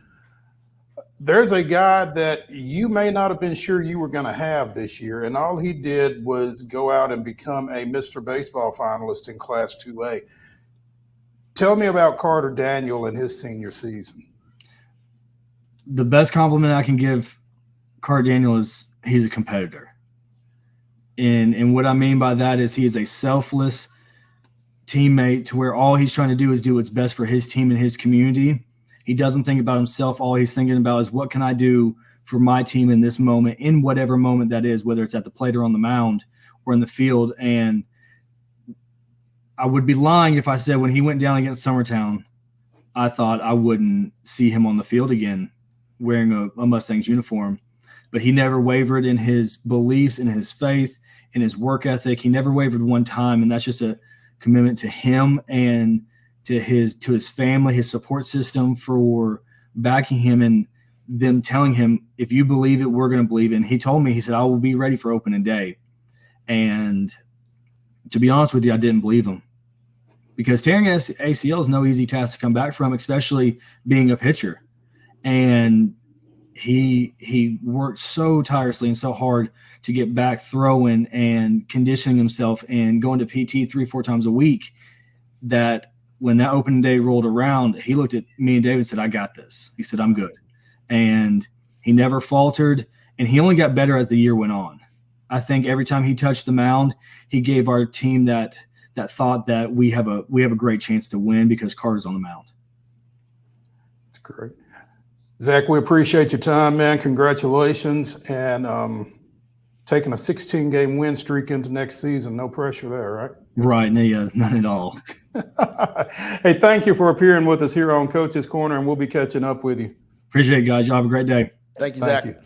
There's a guy that you may not have been sure you were going to have this year, and all he did was go out and become a Mr. Baseball finalist in Class 2A. Tell me about Carter Daniel and his senior season. The best compliment I can give Carter Daniel is he's a competitor. And what I mean by that is he is a selfless teammate to where all he's trying to do is do what's best for his team and his community. He doesn't think about himself. All he's thinking about is what can I do for my team in this moment, in whatever moment that is, whether it's at the plate or on the mound or in the field. And I would be lying if I said when he went down against Summertown, I thought I wouldn't see him on the field again wearing a Mustangs uniform. But he never wavered in his beliefs, in his faith, in his work ethic. He never wavered one time, and that's just a commitment to him and to his family, his support system for backing him and them telling him, if you believe it, we're going to believe it. And he told me, he said, I will be ready for opening day. And to be honest with you, I didn't believe him, because tearing an ACL is no easy task to come back from, especially being a pitcher. And he worked so tirelessly and so hard to get back throwing and conditioning himself and going to PT 3-4 times a week, that when that opening day rolled around, he looked at me and David and said, I got this. He said, I'm good. And he never faltered, and he only got better as the year went on. I think every time he touched the mound, he gave our team that thought that we have a great chance to win because Carter's on the mound. That's great. Zach, we appreciate your time, man. Congratulations. And taking a 16-game win streak into next season. No pressure there, right? Right. No, none at all. Hey, thank you for appearing with us here on Coach's Corner, and we'll be catching up with you. Appreciate it, guys. Y'all have a great day. Thank you, Zach. Thank you.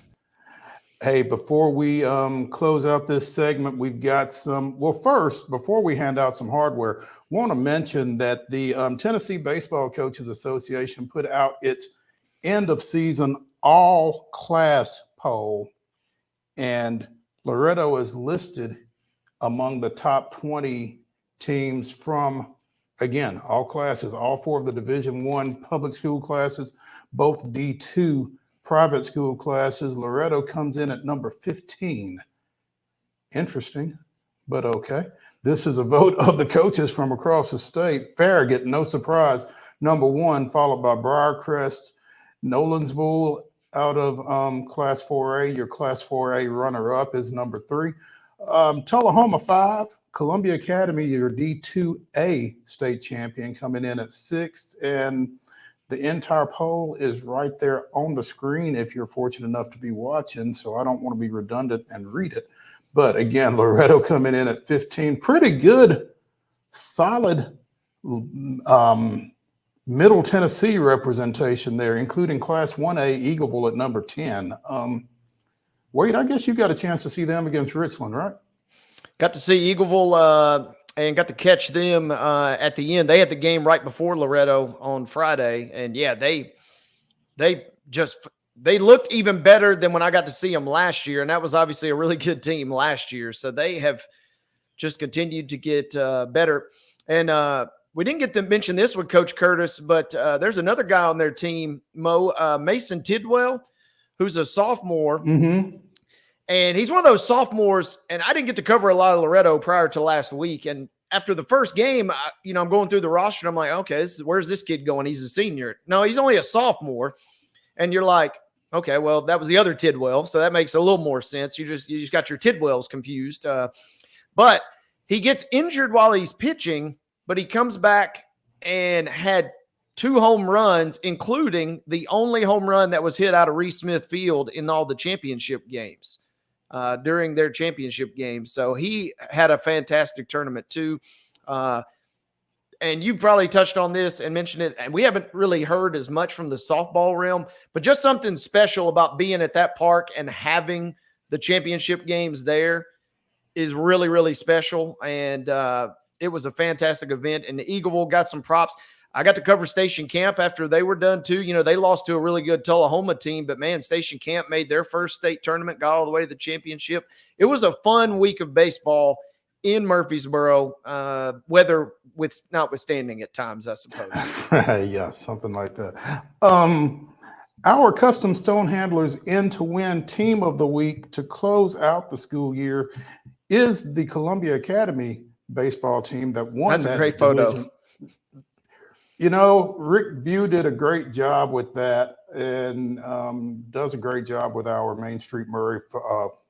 Hey, before we close out this segment, we've got some, well, first, before we hand out some hardware, want to mention that the Tennessee Baseball Coaches Association put out its end of season all class poll, and Loretto is listed among the top 20 teams from, again, all classes, all 4 of the Division I public school classes, both D2 private school classes. Loretto comes in at number 15. Interesting, but okay. This is a vote of the coaches from across the state. Farragut, no surprise, number 1, followed by Briarcrest, Nolensville out of Class 4A. Your Class 4A runner-up is number 3. Tullahoma 5, Columbia Academy, your D2A state champion, coming in at 6th. And the entire poll is right there on the screen if you're fortunate enough to be watching, so I don't want to be redundant and read it. But again, Loretto coming in at 15. Pretty good, solid Middle Tennessee representation there, including Class 1A, Eagleville at number 10. Wade, I guess you got a chance to see them against Richland, right? Got to see Eagleville and got to catch them at the end. They had the game right before Loretto on Friday, and yeah, they looked even better than when I got to see them last year, and that was obviously a really good team last year. So they have just continued to get better. And we didn't get to mention this with Coach Curtis, but there's another guy on their team, Mason Tidwell, who's a sophomore. Mm-hmm. And he's one of those sophomores, and I didn't get to cover a lot of Loretto prior to last week. And after the first game, I'm going through the roster, and I'm like, okay, where's this kid going? He's a senior. No, he's only a sophomore. And you're like, okay, well, that was the other Tidwell, so that makes a little more sense. You just got your Tidwells confused. But he gets injured while he's pitching, but he comes back and had 2 home runs, including the only home run that was hit out of Reese Smith Field in all the championship games. During their championship game. So he had a fantastic tournament too. And you've probably touched on this and mentioned it, and we haven't really heard as much from the softball realm, but just something special about being at that park and having the championship games there is really, really special. And it was a fantastic event, and the Eagleville got some props. I got to cover Station Camp after they were done too. You know, they lost to a really good Tullahoma team, but man, Station Camp made their first state tournament, got all the way to the championship. It was a fun week of baseball in Murfreesboro, weather notwithstanding at times, I suppose. Yeah, something like that. Our Custom Stone Handlers In to Win Team of the Week to close out the school year is the Columbia Academy baseball team that won. That's a great photo. You know, Rick Bew did a great job with that, and does a great job with our Main Street Murray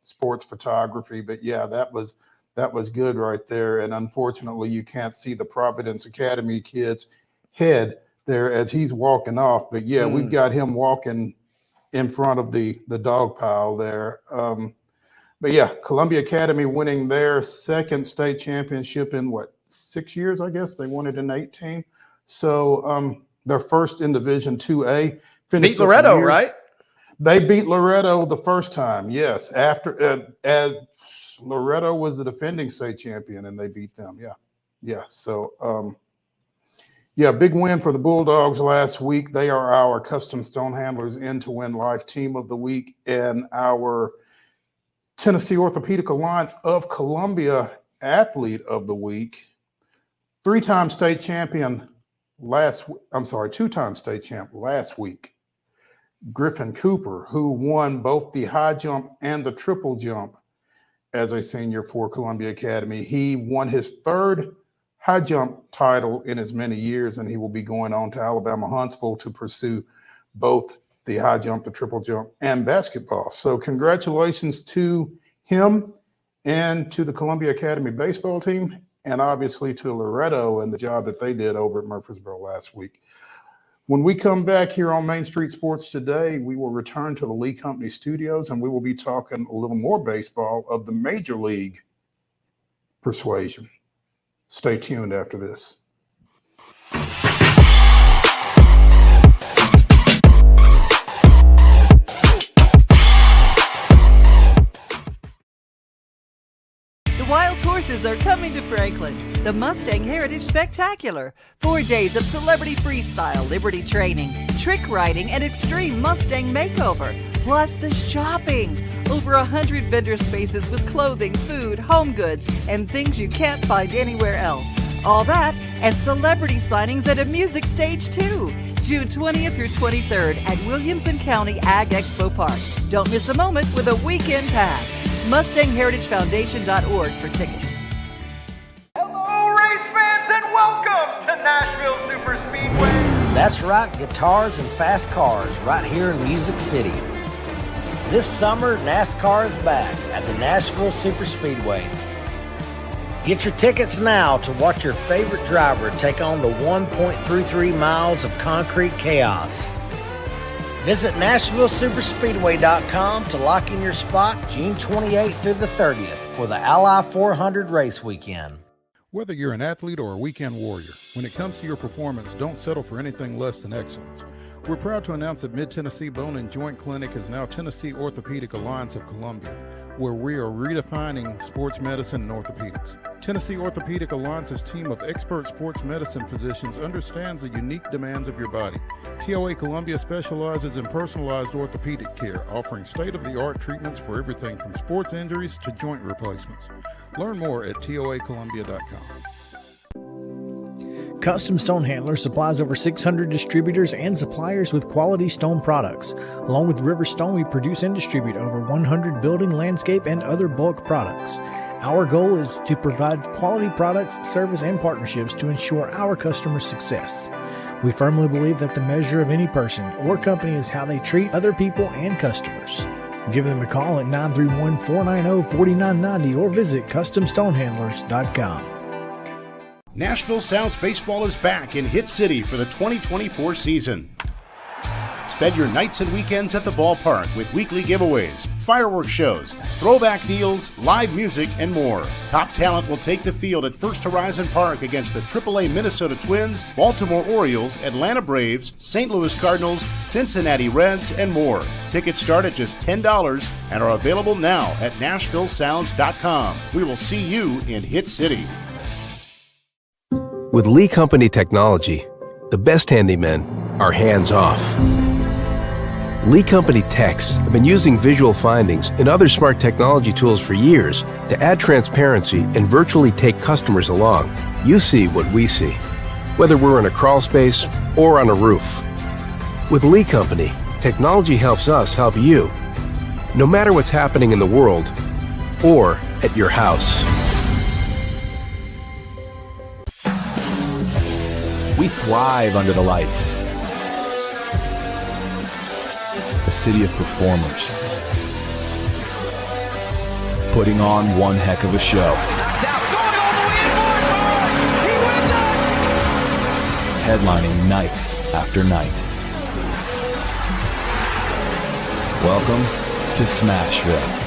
sports photography. But yeah, that was that was good right there. And unfortunately, you can't see the Providence Academy kid's head there as he's walking off. But yeah, we've got him walking in front of the dog pile there. But yeah, Columbia Academy winning their second state championship in 6 years, I guess. They won it in 2018. So their first in Division 2A. Beat Loretto, right? They beat Loretto the first time, yes. After Loretto was the defending state champion, and they beat them. Yeah. So big win for the Bulldogs last week. They are our Custom Stone Handlers In to Win Life Team of the Week and our Tennessee Orthopedic Alliance of Columbia Athlete of the Week. Two-time state champ last week. Griffin Cooper, who won both the high jump and the triple jump as a senior for Columbia Academy. He won his third high jump title in as many years, and he will be going on to Alabama Huntsville to pursue both the high jump, the triple jump, and basketball. So congratulations to him and to the Columbia Academy baseball team, and obviously to Loretto and the job that they did over at Murfreesboro last week. When we come back here on Main Street Sports Today, we will return to the Lee Company studios, and we will be talking a little more baseball of the Major League persuasion. Stay tuned after this. Wild horses are coming to Franklin. The Mustang Heritage Spectacular. 4 days of celebrity freestyle, liberty training, trick riding, and extreme Mustang makeover. Plus the shopping. Over 100 vendor spaces with clothing, food, home goods, and things you can't find anywhere else. All that and celebrity signings at a music stage too. June 20th through 23rd at Williamson County Ag Expo Park. Don't miss a moment with a weekend pass. MustangHeritageFoundation.org for tickets. Hello, race fans, and welcome to Nashville Super Speedway. That's right, guitars and fast cars right here in Music City. This summer, NASCAR is back at the Nashville Super Speedway. Get your tickets now to watch your favorite driver take on the 1.33 miles of concrete chaos. Visit NashvilleSuperspeedway.com to lock in your spot June 28th through the 30th for the Ally 400 race weekend. Whether you're an athlete or a weekend warrior, when it comes to your performance, don't settle for anything less than excellence. We're proud to announce that Mid-Tennessee Bone and Joint Clinic is now Tennessee Orthopedic Alliance of Columbia, where we are redefining sports medicine and orthopedics. Tennessee Orthopedic Alliance's team of expert sports medicine physicians understands the unique demands of your body. TOA Columbia specializes in personalized orthopedic care, offering state-of-the-art treatments for everything from sports injuries to joint replacements. Learn more at toacolumbia.com. Custom Stone Handlers supplies over 600 distributors and suppliers with quality stone products. Along with River Stone, we produce and distribute over 100 building, landscape, and other bulk products. Our goal is to provide quality products, service, and partnerships to ensure our customers' success. We firmly believe that the measure of any person or company is how they treat other people and customers. Give them a call at 931-490-4990 or visit CustomStonehandlers.com. Nashville Sounds Baseball is back in Hit City for the 2024 season. Spend your nights and weekends at the ballpark with weekly giveaways, fireworks shows, throwback deals, live music, and more. Top talent will take the field at First Horizon Park against the AAA Minnesota Twins, Baltimore Orioles, Atlanta Braves, St. Louis Cardinals, Cincinnati Reds, and more. Tickets start at just $10 and are available now at NashvilleSounds.com. We will see you in Hit City. With Lee Company technology, the best handymen are hands-off. Lee Company techs have been using visual findings and other smart technology tools for years to add transparency and virtually take customers along. You see what we see, whether we're in a crawl space or on a roof. With Lee Company, technology helps us help you, no matter what's happening in the world or at your house. We thrive under the lights. A city of performers. putting on one heck of a show. Headlining night after night. Welcome to Smashville.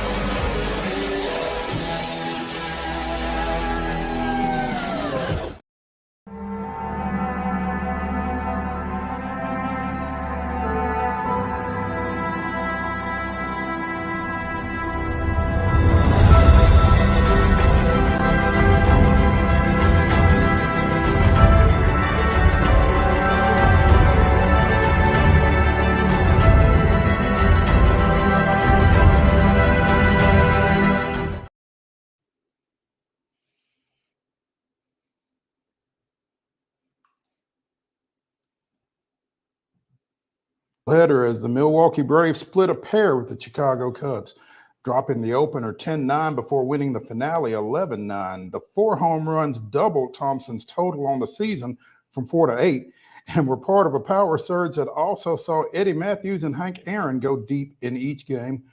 Header as the Milwaukee Braves split a pair with the Chicago Cubs, dropping the opener 10-9 before winning the finale 11-9. The 4 home runs doubled Thompson's total on the season from 4 to 8 and were part of a power surge that also saw Eddie Matthews and Hank Aaron go deep in each game,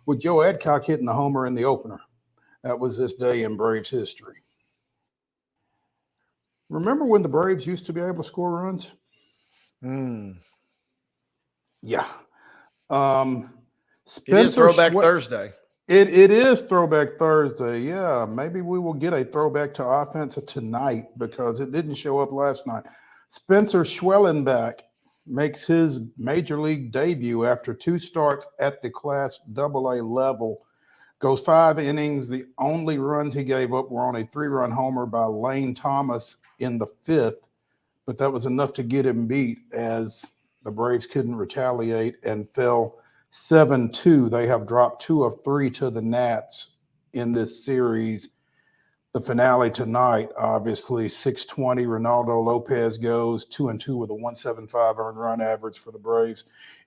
with Joe Adcock hitting the homer in the opener. That was this day in Braves history. Remember when the Braves used to be able to score runs? Yeah. It is Throwback Thursday. It is Throwback Thursday. Yeah, maybe we will get a throwback to offense tonight because it didn't show up last night. Spencer Schwellenbach makes his major league debut after 2 starts at the Class AA level. Goes 5 innings. The only runs he gave up were on a 3-run homer by Lane Thomas in the 5th, but that was enough to get him beat as the Braves couldn't retaliate and fell 7-2. They have dropped 2 of 3 to the Nats in this series. The finale tonight, obviously, 6:20. Ronaldo Lopez goes 2-2 with a 1.75 earned run average for the Braves.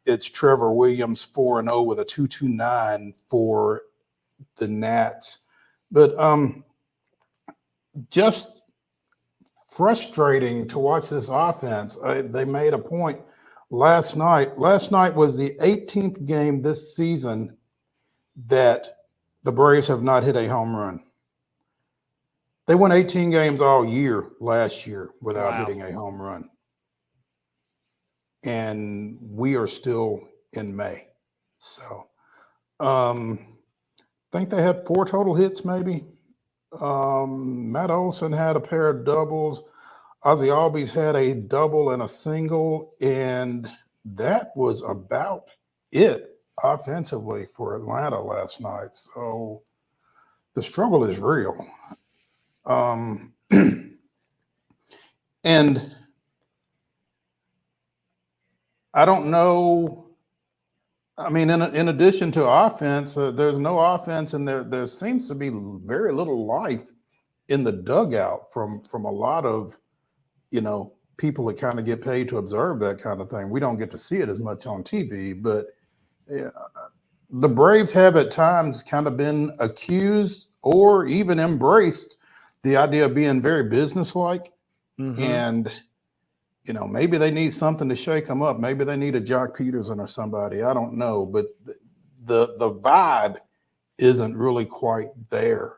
It's Trevor Williams 4-0 with a 2.29 for the Nats. But just frustrating to watch this offense. They made a point last night. Last night was the 18th game this season that the Braves have not hit a home run. They won 18 games all year last year without hitting a home run. And we are still in May. So I think they had 4 total hits maybe. Matt Olson had a pair of doubles. Ozzie Albies had a double and a single, and that was about it offensively for Atlanta last night. So the struggle is real. And I don't know. I mean, in addition to offense, there's no offense, and there seems to be very little life in the dugout from a lot of, people that kind of get paid to observe that kind of thing. We don't get to see it as much on TV, but the Braves have at times kind of been accused or even embraced the idea of being very businesslike. And, maybe they need something to shake them up. Maybe they need a Jock Peterson or somebody. I don't know. But the vibe isn't really quite there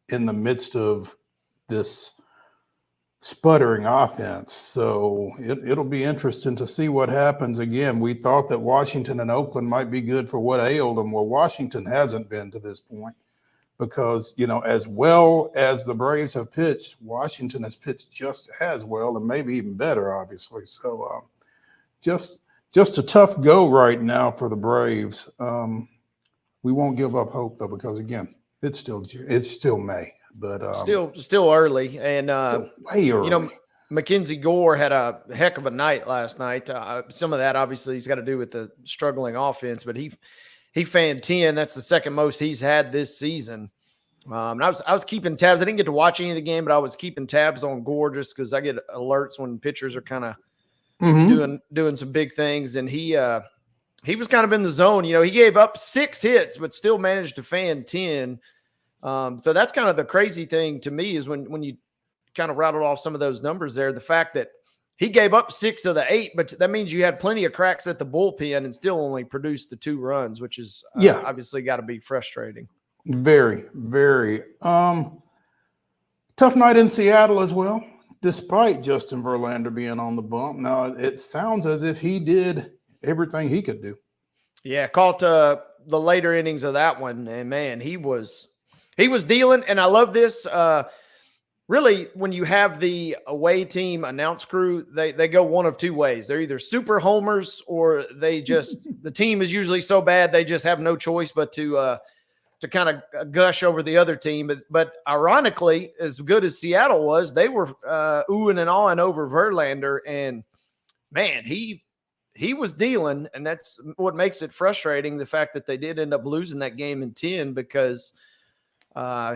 in the midst of this sputtering offense. So it'll be interesting to see what happens. Again, we thought that Washington and Oakland might be good for what ailed them. Well, Washington hasn't been to this point because, as well as the Braves have pitched, Washington has pitched just as well and maybe even better, obviously. So just a tough go right now for the Braves. We won't give up hope, though, because, again, it's still May. But still early, and way early. Mackenzie Gore had a heck of a night last night. Some of that obviously has got to do with the struggling offense, but he fanned 10. That's the second most he's had this season. And I was keeping tabs. I didn't get to watch any of the game, but I was keeping tabs on Gore just because I get alerts when pitchers are kind of doing some big things, and he was kind of in the zone. He gave up 6 hits, but still managed to fan 10. So that's kind of the crazy thing to me is when you kind of rattled off some of those numbers there, the fact that he gave up 6 of the 8, but that means you had plenty of cracks at the bullpen and still only produced the 2 runs, which is obviously got to be frustrating. Very, very. Tough night in Seattle as well, despite Justin Verlander being on the bump. Now, it sounds as if he did everything he could do. Yeah, caught the later innings of that one, and man, he was dealing. And I love this. Really, when you have the away team announce crew, they go one of two ways. They're either super homers, or they just the team is usually so bad they just have no choice but to kind of gush over the other team. But ironically, as good as Seattle was, they were oohing and awing over Verlander, and man, he was dealing, and that's what makes it frustrating. The fact that they did end up losing that game in 10, because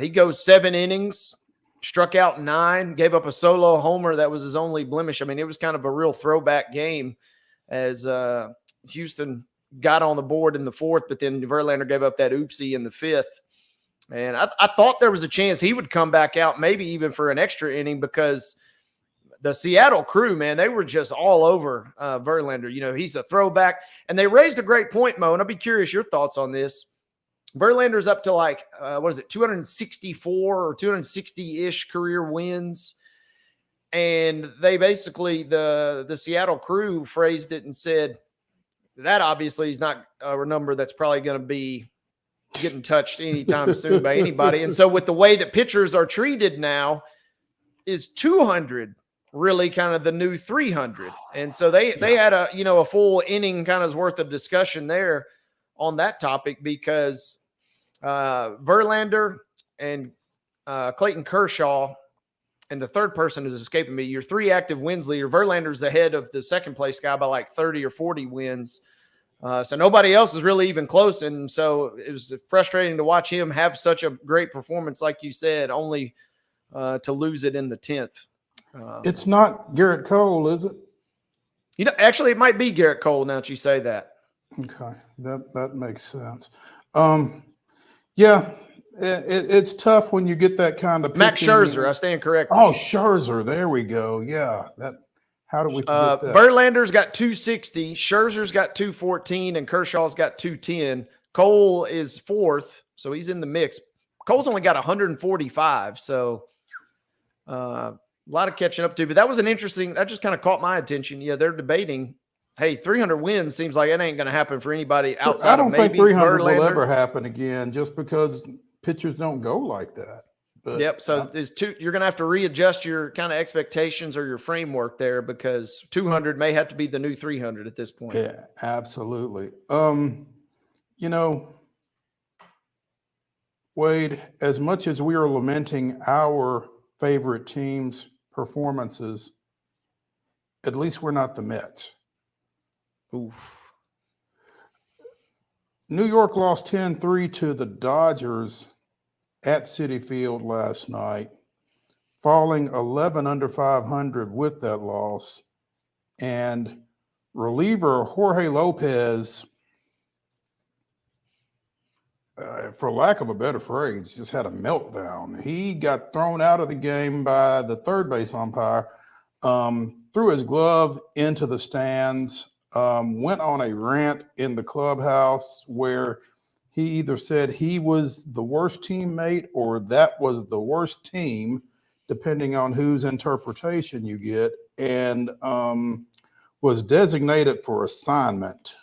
he goes 7 innings. Struck out 9, gave up a solo homer. That was his only blemish. I mean, it was kind of a real throwback game as Houston got on the board in the 4th, but then Verlander gave up that oopsie in the 5th. And I thought there was a chance he would come back out, maybe even for an extra inning, because the Seattle crew, man, they were just all over Verlander. You know, he's a throwback. And they raised a great point, Mo, and I'll be curious your thoughts on this. Verlander's up to like, 264 or 260-ish career wins. And they basically, the Seattle crew phrased it and said, that obviously is not a number that's probably going to be getting touched anytime soon by anybody. And so with the way that pitchers are treated now, is 200 really kind of the new 300. And so they had a full inning kind of worth of discussion there on that topic, because Verlander and Clayton Kershaw, and the third person is escaping me, your 3 active wins leader. Verlander's ahead of the second place guy by like 30 or 40 wins. So nobody else is really even close. And so it was frustrating to watch him have such a great performance, like you said, only to lose it in the 10th. It's not Garrett Cole, is it? Actually, it might be Garrett Cole now that you say that. Okay, that makes sense. Yeah, it's tough when you get that kind of Max Scherzer, I stand corrected. Oh, Scherzer, there we go. Yeah, how do we forget that? Verlander's got 260, Scherzer's got 214, and Kershaw's got 210. Cole is 4th, so he's in the mix. Cole's only got 145, so a lot of catching up to. But that was that just kind of caught my attention. Yeah, they're debating, hey, 300 wins seems like it ain't going to happen for anybody outside. I don't of maybe think 300 Verlander. will ever happen again, just because pitchers don't go like that. But yep. So you're going to have to readjust your kind of expectations or your framework there, because 200 may have to be the new 300 at this point. Yeah, absolutely. Wade, as much as we are lamenting our favorite team's performances, at least we're not the Mets. Oof. New York lost 10-3 to the Dodgers at Citi Field last night, falling 11 under 500 with that loss. And reliever Jorge Lopez, for lack of a better phrase, just had a meltdown. He got thrown out of the game by the third base umpire, threw his glove into the stands, went on a rant in the clubhouse where he either said he was the worst teammate or that was the worst team, depending on whose interpretation you get, and was designated for assignment.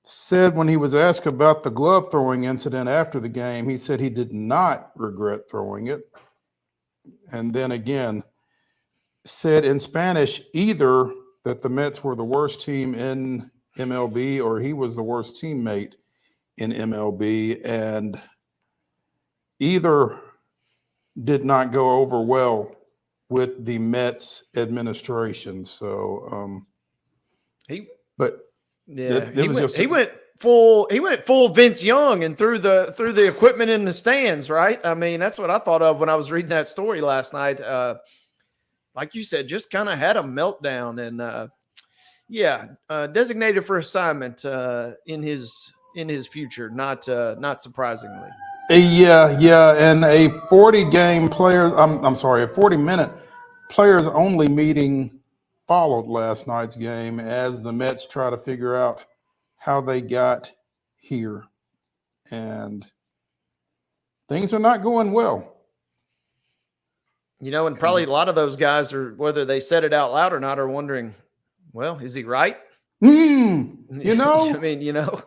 Said when he was asked about the glove throwing incident after the game, he said he did not regret throwing it. And then again, said in Spanish either that the Mets were the worst team in MLB or he was the worst teammate in MLB, and either did not go over well with the Mets administration. So he went full Vince Young and threw the equipment in the stands, right? I mean, that's what I thought of when I was reading that story last night. Like you said, just kind of had a meltdown, and designated for assignment in his future. Not surprisingly. Yeah, and a 40-minute players only meeting followed last night's game as the Mets try to figure out how they got here. and things are not going well. You know, and probably a lot of those guys are, whether they said it out loud or not, are wondering, well, is he right? You know,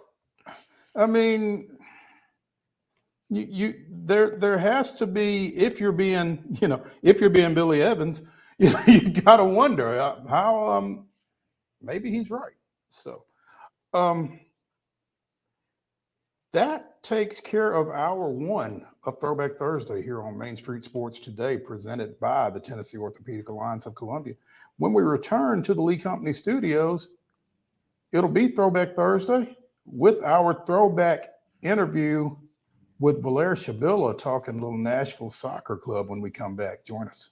I mean, there has to be, if you're being Billy Evans, you got to wonder how maybe he's right. So that takes care of hour one of Throwback Thursday here on Main Street Sports Today, presented by the Tennessee Orthopedic Alliance of Columbia. When we return to the Lee Company studios, it'll be Throwback Thursday with our throwback interview with Valeria Shabilla, talking a little Nashville Soccer Club when we come back. Join us.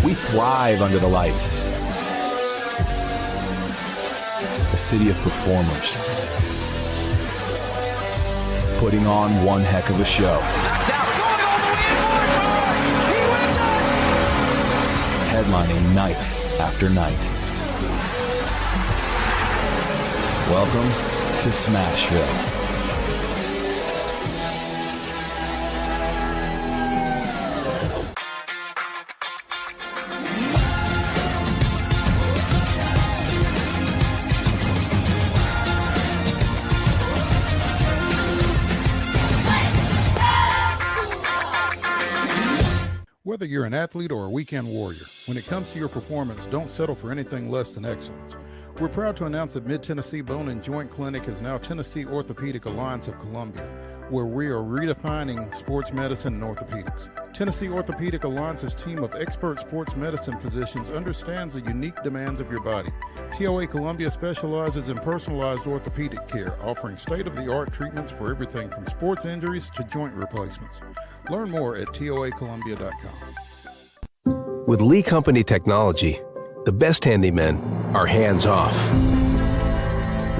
We thrive under the lights. A city of performers, putting on one heck of a show. Headlining night after night. Welcome to Smashville. Whether you're an athlete or a weekend warrior, when it comes to your performance, don't settle for anything less than excellence. We're proud to announce that Mid-Tennessee Bone and Joint Clinic is now Tennessee Orthopedic Alliance of Columbia, where we are redefining sports medicine and orthopedics. Tennessee Orthopedic Alliance's team of expert sports medicine physicians understands the unique demands of your body. TOA Columbia specializes in personalized orthopedic care, offering state-of-the-art treatments for everything from sports injuries to joint replacements. Learn more at toacolumbia.com. With Lee Company technology, the best handymen are hands-off.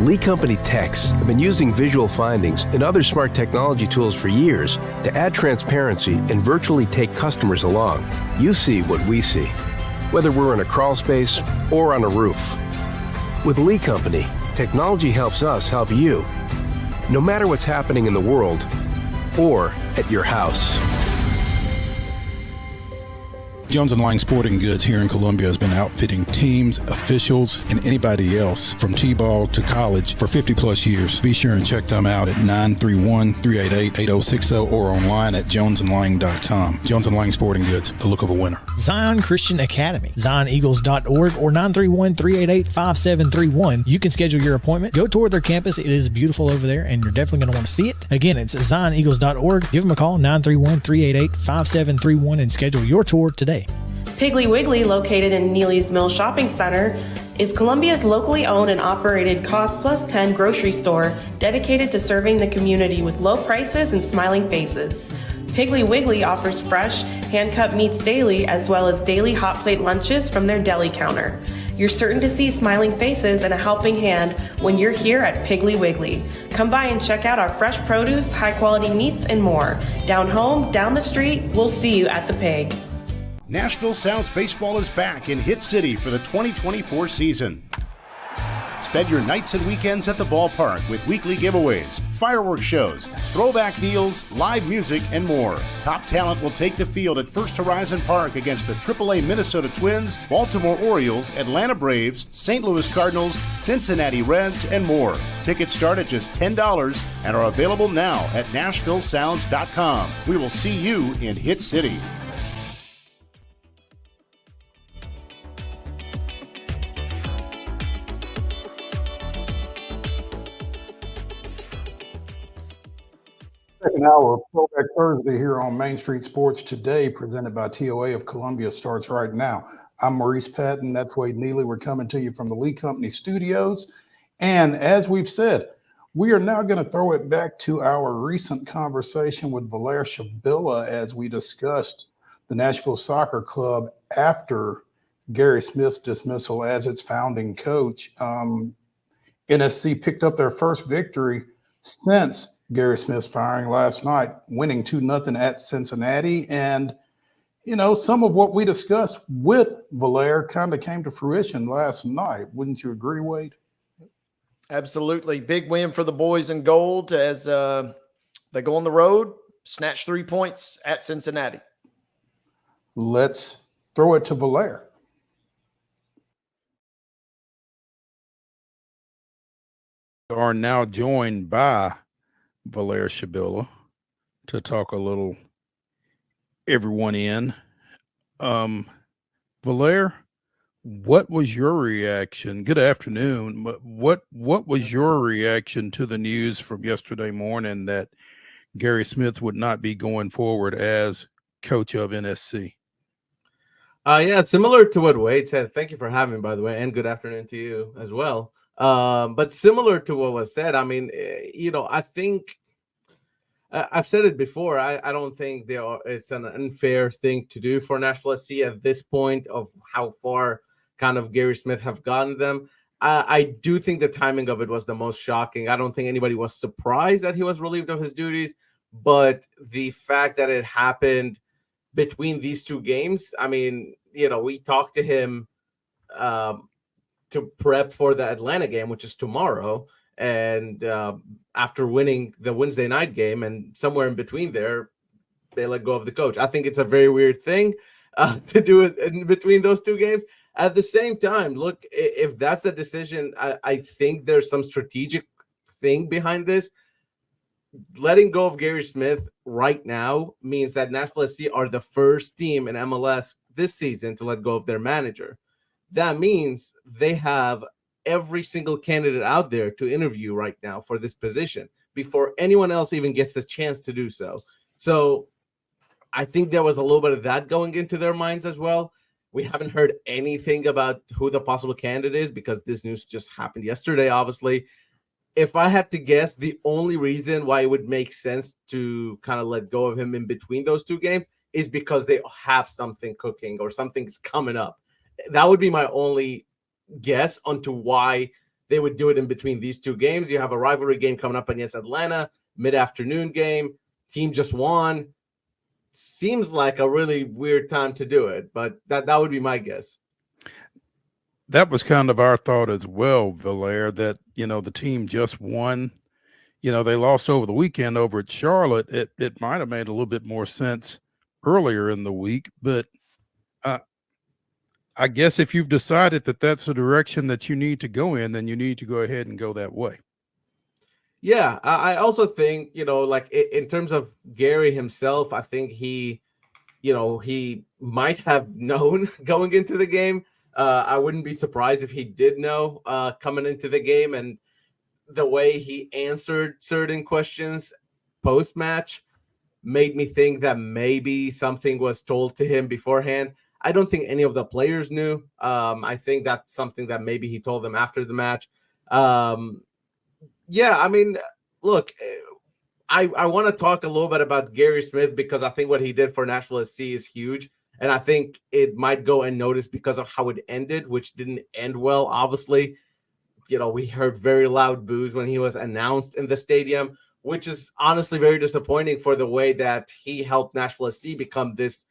Lee Company techs have been using visual findings and other smart technology tools for years to add transparency and virtually take customers along. You see what we see, whether we're in a crawl space or on a roof. With Lee Company, technology helps us help you, no matter what's happening in the world or at your house. Jones & Lang Sporting Goods here in Columbia has been outfitting teams, officials, and anybody else from T-ball to college for 50 plus years. Be sure and check them out at 931-388-8060 or online at jonesandlang.com. Jones & Lang Sporting Goods, the look of a winner. Zion Christian Academy, zioneagles.org or 931-388-5731. You can schedule your appointment. Go tour their campus. It is beautiful over there, and you're definitely going to want to see it. Again, it's zioneagles.org. Give them a call, 931-388-5731, and schedule your tour today. Piggly Wiggly, located in Neely's Mill Shopping Center, is Columbia's locally owned and operated Cost Plus 10 grocery store dedicated to serving the community with low prices and smiling faces. Piggly Wiggly offers fresh, hand-cut meats daily, as well as daily hot plate lunches from their deli counter. You're certain to see smiling faces and a helping hand when you're here at Piggly Wiggly. Come by and check out our fresh produce, high-quality meats, and more. Down home, down the street, we'll see you at the Pig. Nashville Sounds Baseball is back in Hit City for the 2024 season. Spend your nights and weekends at the ballpark with weekly giveaways, fireworks shows, throwback deals, live music, and more. Top talent will take the field at First Horizon Park against the AAA Minnesota Twins, Baltimore Orioles, Atlanta Braves, St. Louis Cardinals, Cincinnati Reds, and more. Tickets start at just $10 and are available now at NashvilleSounds.com. We will see you in Hit City. Second hour of Throwback Thursday here on Main Street Sports Today, presented by TOA of Columbia, starts right now. I'm Maurice Patton. That's Wade Neely. We're coming to you from the Lee Company studios. And as we've said, we are now going to throw it back to our recent conversation with Valeria Shabilla as we discussed the Nashville Soccer Club after Gary Smith's dismissal as its founding coach. NSC picked up their first victory since Gary Smith's firing last night, winning 2-0 at Cincinnati. And some of what we discussed with Valaire kind of came to fruition last night. Wouldn't you agree, Wade? Absolutely. Big win for the boys in gold as they go on the road, snatch 3 points at Cincinnati. Let's throw it to Valaire. We are now joined by Valaire Shabilla to talk a little everyone in. Valaire, what was your reaction? Good afternoon. What was your reaction to the news from yesterday morning that Gary Smith would not be going forward as coach of NSC? Yeah, it's similar to what Wade said. Thank you for having me, by the way, and good afternoon to you as well. But similar to what was said, I mean, I think I've said it before. I don't think it's an unfair thing to do for Nashville SC at this point of how far kind of Gary Smith have gotten them. I do think the timing of it was the most shocking. I don't think anybody was surprised that he was relieved of his duties, but the fact that it happened between these two games, I mean, we talked to him to prep for the Atlanta game, which is tomorrow. And after winning the Wednesday night game and somewhere in between there, they let go of the coach. I think it's a very weird thing to do it in between those two games. At the same time, look, if that's the decision, I think there's some strategic thing behind this. Letting go of Gary Smith right now means that Nashville SC are the first team in MLS this season to let go of their manager. That means they have every single candidate out there to interview right now for this position before anyone else even gets a chance to do so. So I think there was a little bit of that going into their minds as well. We haven't heard anything about who the possible candidate is because this news just happened yesterday, obviously. If I had to guess, the only reason why it would make sense to kind of let go of him in between those two games is because they have something cooking or something's coming up. That would be my only guess onto why they would do it in between these two games. You have a rivalry game coming up against Atlanta, mid-afternoon game. Team just won. Seems like a really weird time to do it, but that would be my guess. That was kind of our thought as well, Valaire, that, the team just won. They lost over the weekend over at Charlotte. It might have made a little bit more sense earlier in the week, but I guess if you've decided that that's the direction that you need to go in, then you need to go ahead and go that way. Yeah, I also think, like in terms of Gary himself, I think he might have known going into the game. I wouldn't be surprised if he did know coming into the game, and the way he answered certain questions post-match made me think that maybe something was told to him beforehand. I don't think any of the players knew. I think that's something that maybe he told them after the match. Yeah, I mean, look, I want to talk a little bit about Gary Smith because I think what he did for Nashville SC is huge. And I think it might go unnoticed because of how it ended, which didn't end well, obviously. We heard very loud boos when he was announced in the stadium, which is honestly very disappointing for the way that he helped Nashville SC become this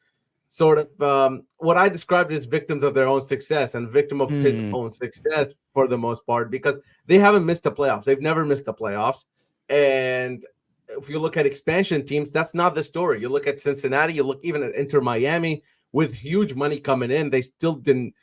sort of what I described as victims of their own success and victim of his own success for the most part, because they haven't missed the playoffs. They've never missed the playoffs. And if you look at expansion teams, that's not the story. You look at Cincinnati, you look even at Inter Miami with huge money coming in. They still didn't.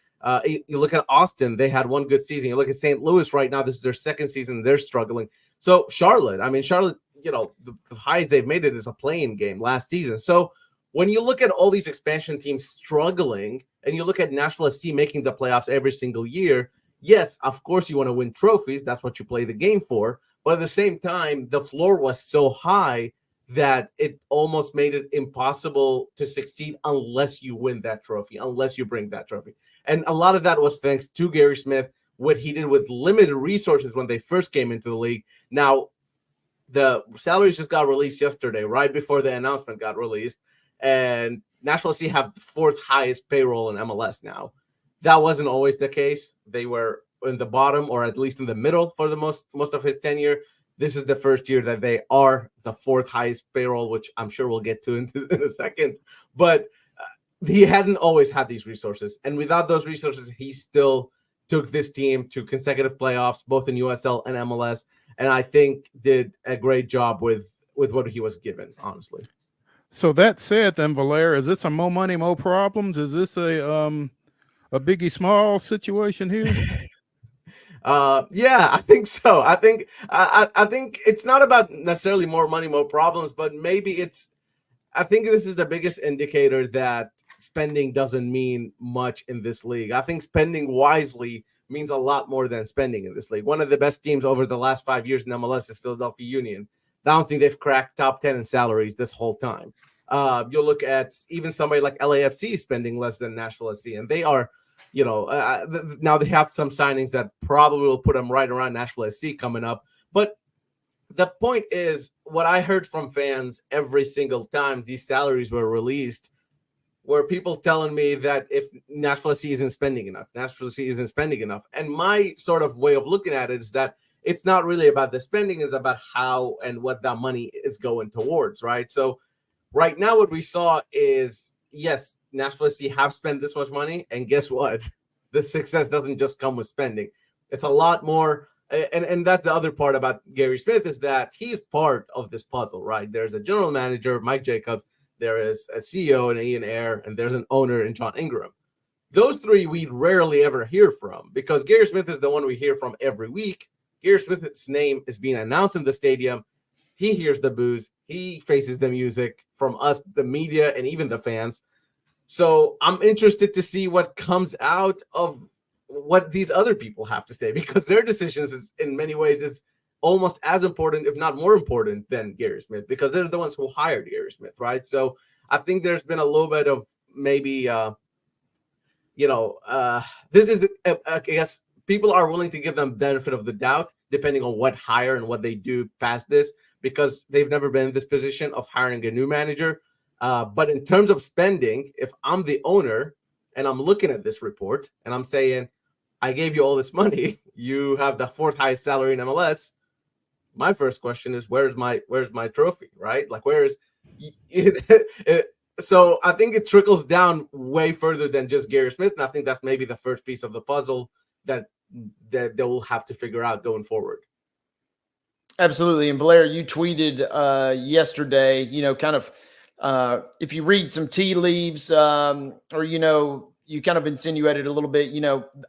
You look at Austin, they had one good season. You look at St. Louis right now, this is their second season. They're struggling. So Charlotte, the highest they've made it is a play-in game last season. So when you look at all these expansion teams struggling and you look at Nashville SC making the playoffs every single year, yes, of course you want to win trophies. That's what you play the game for. But at the same time, the floor was so high that it almost made it impossible to succeed unless you win that trophy, unless you bring that trophy. And a lot of that was thanks to Gary Smith, what he did with limited resources when they first came into the league. Now, the salaries just got released yesterday, right before the announcement got released. And Nashville SC have the fourth highest payroll in MLS now. That wasn't always the case. They were in the bottom or at least in the middle for the most of his tenure. This is the first year that they are the fourth highest payroll, which I'm sure we'll get to in a second. But he hadn't always had these resources. And without those resources, he still took this team to consecutive playoffs, both in USL and MLS. And I think did a great job with what he was given, honestly. So that said, then, Valera, is this a more money, more problems? Is this a Biggie Small situation here? Yeah, I think so. I think it's not about necessarily more money, more problems, but maybe I think this is the biggest indicator that spending doesn't mean much in this league. I think spending wisely means a lot more than spending in this league. One of the best teams over the last 5 years in MLS is Philadelphia Union. I don't think they've cracked top 10 in salaries this whole time. You'll look at even somebody like LAFC spending less than Nashville SC, and they are, now they have some signings that probably will put them right around Nashville SC coming up. But the point is, what I heard from fans every single time these salaries were released were people telling me that if Nashville SC isn't spending enough, Nashville SC isn't spending enough. And my sort of way of looking at it is that it's not really about the spending, it's about how and what that money is going towards, right? So right now what we saw is, yes, Nashville SC have spent this much money, and guess what? The success doesn't just come with spending. It's a lot more, and that's the other part about Gary Smith, is that he's part of this puzzle, right? There's a general manager, Mike Jacobs, there is a CEO and Ian Ayre, and there's an owner in John Ingram. Those three we rarely ever hear from, because Gary Smith is the one we hear from every week. Gary Smith's name is being announced in the stadium. He hears the boos. He faces the music from us, the media, and even the fans. So I'm interested to see what comes out of what these other people have to say, because their decisions is, in many ways, it's almost as important, if not more important, than Gary Smith, because they're the ones who hired Gary Smith, right? So I think there's been a little bit of maybe, this is, I guess, people are willing to give them benefit of the doubt, depending on what hire and what they do past this, because they've never been in this position of hiring a new manager. But in terms of spending, if I'm the owner and I'm looking at this report and I'm saying, I gave you all this money, you have the fourth highest salary in MLS, my first question is, where's my trophy, right? Like, where is so I think it trickles down way further than just Gary Smith, and I think that's maybe the first piece of the puzzle that they will have to figure out going forward. Absolutely. And Blair, you tweeted yesterday, kind of if you read some tea leaves, or you kind of insinuated a little bit,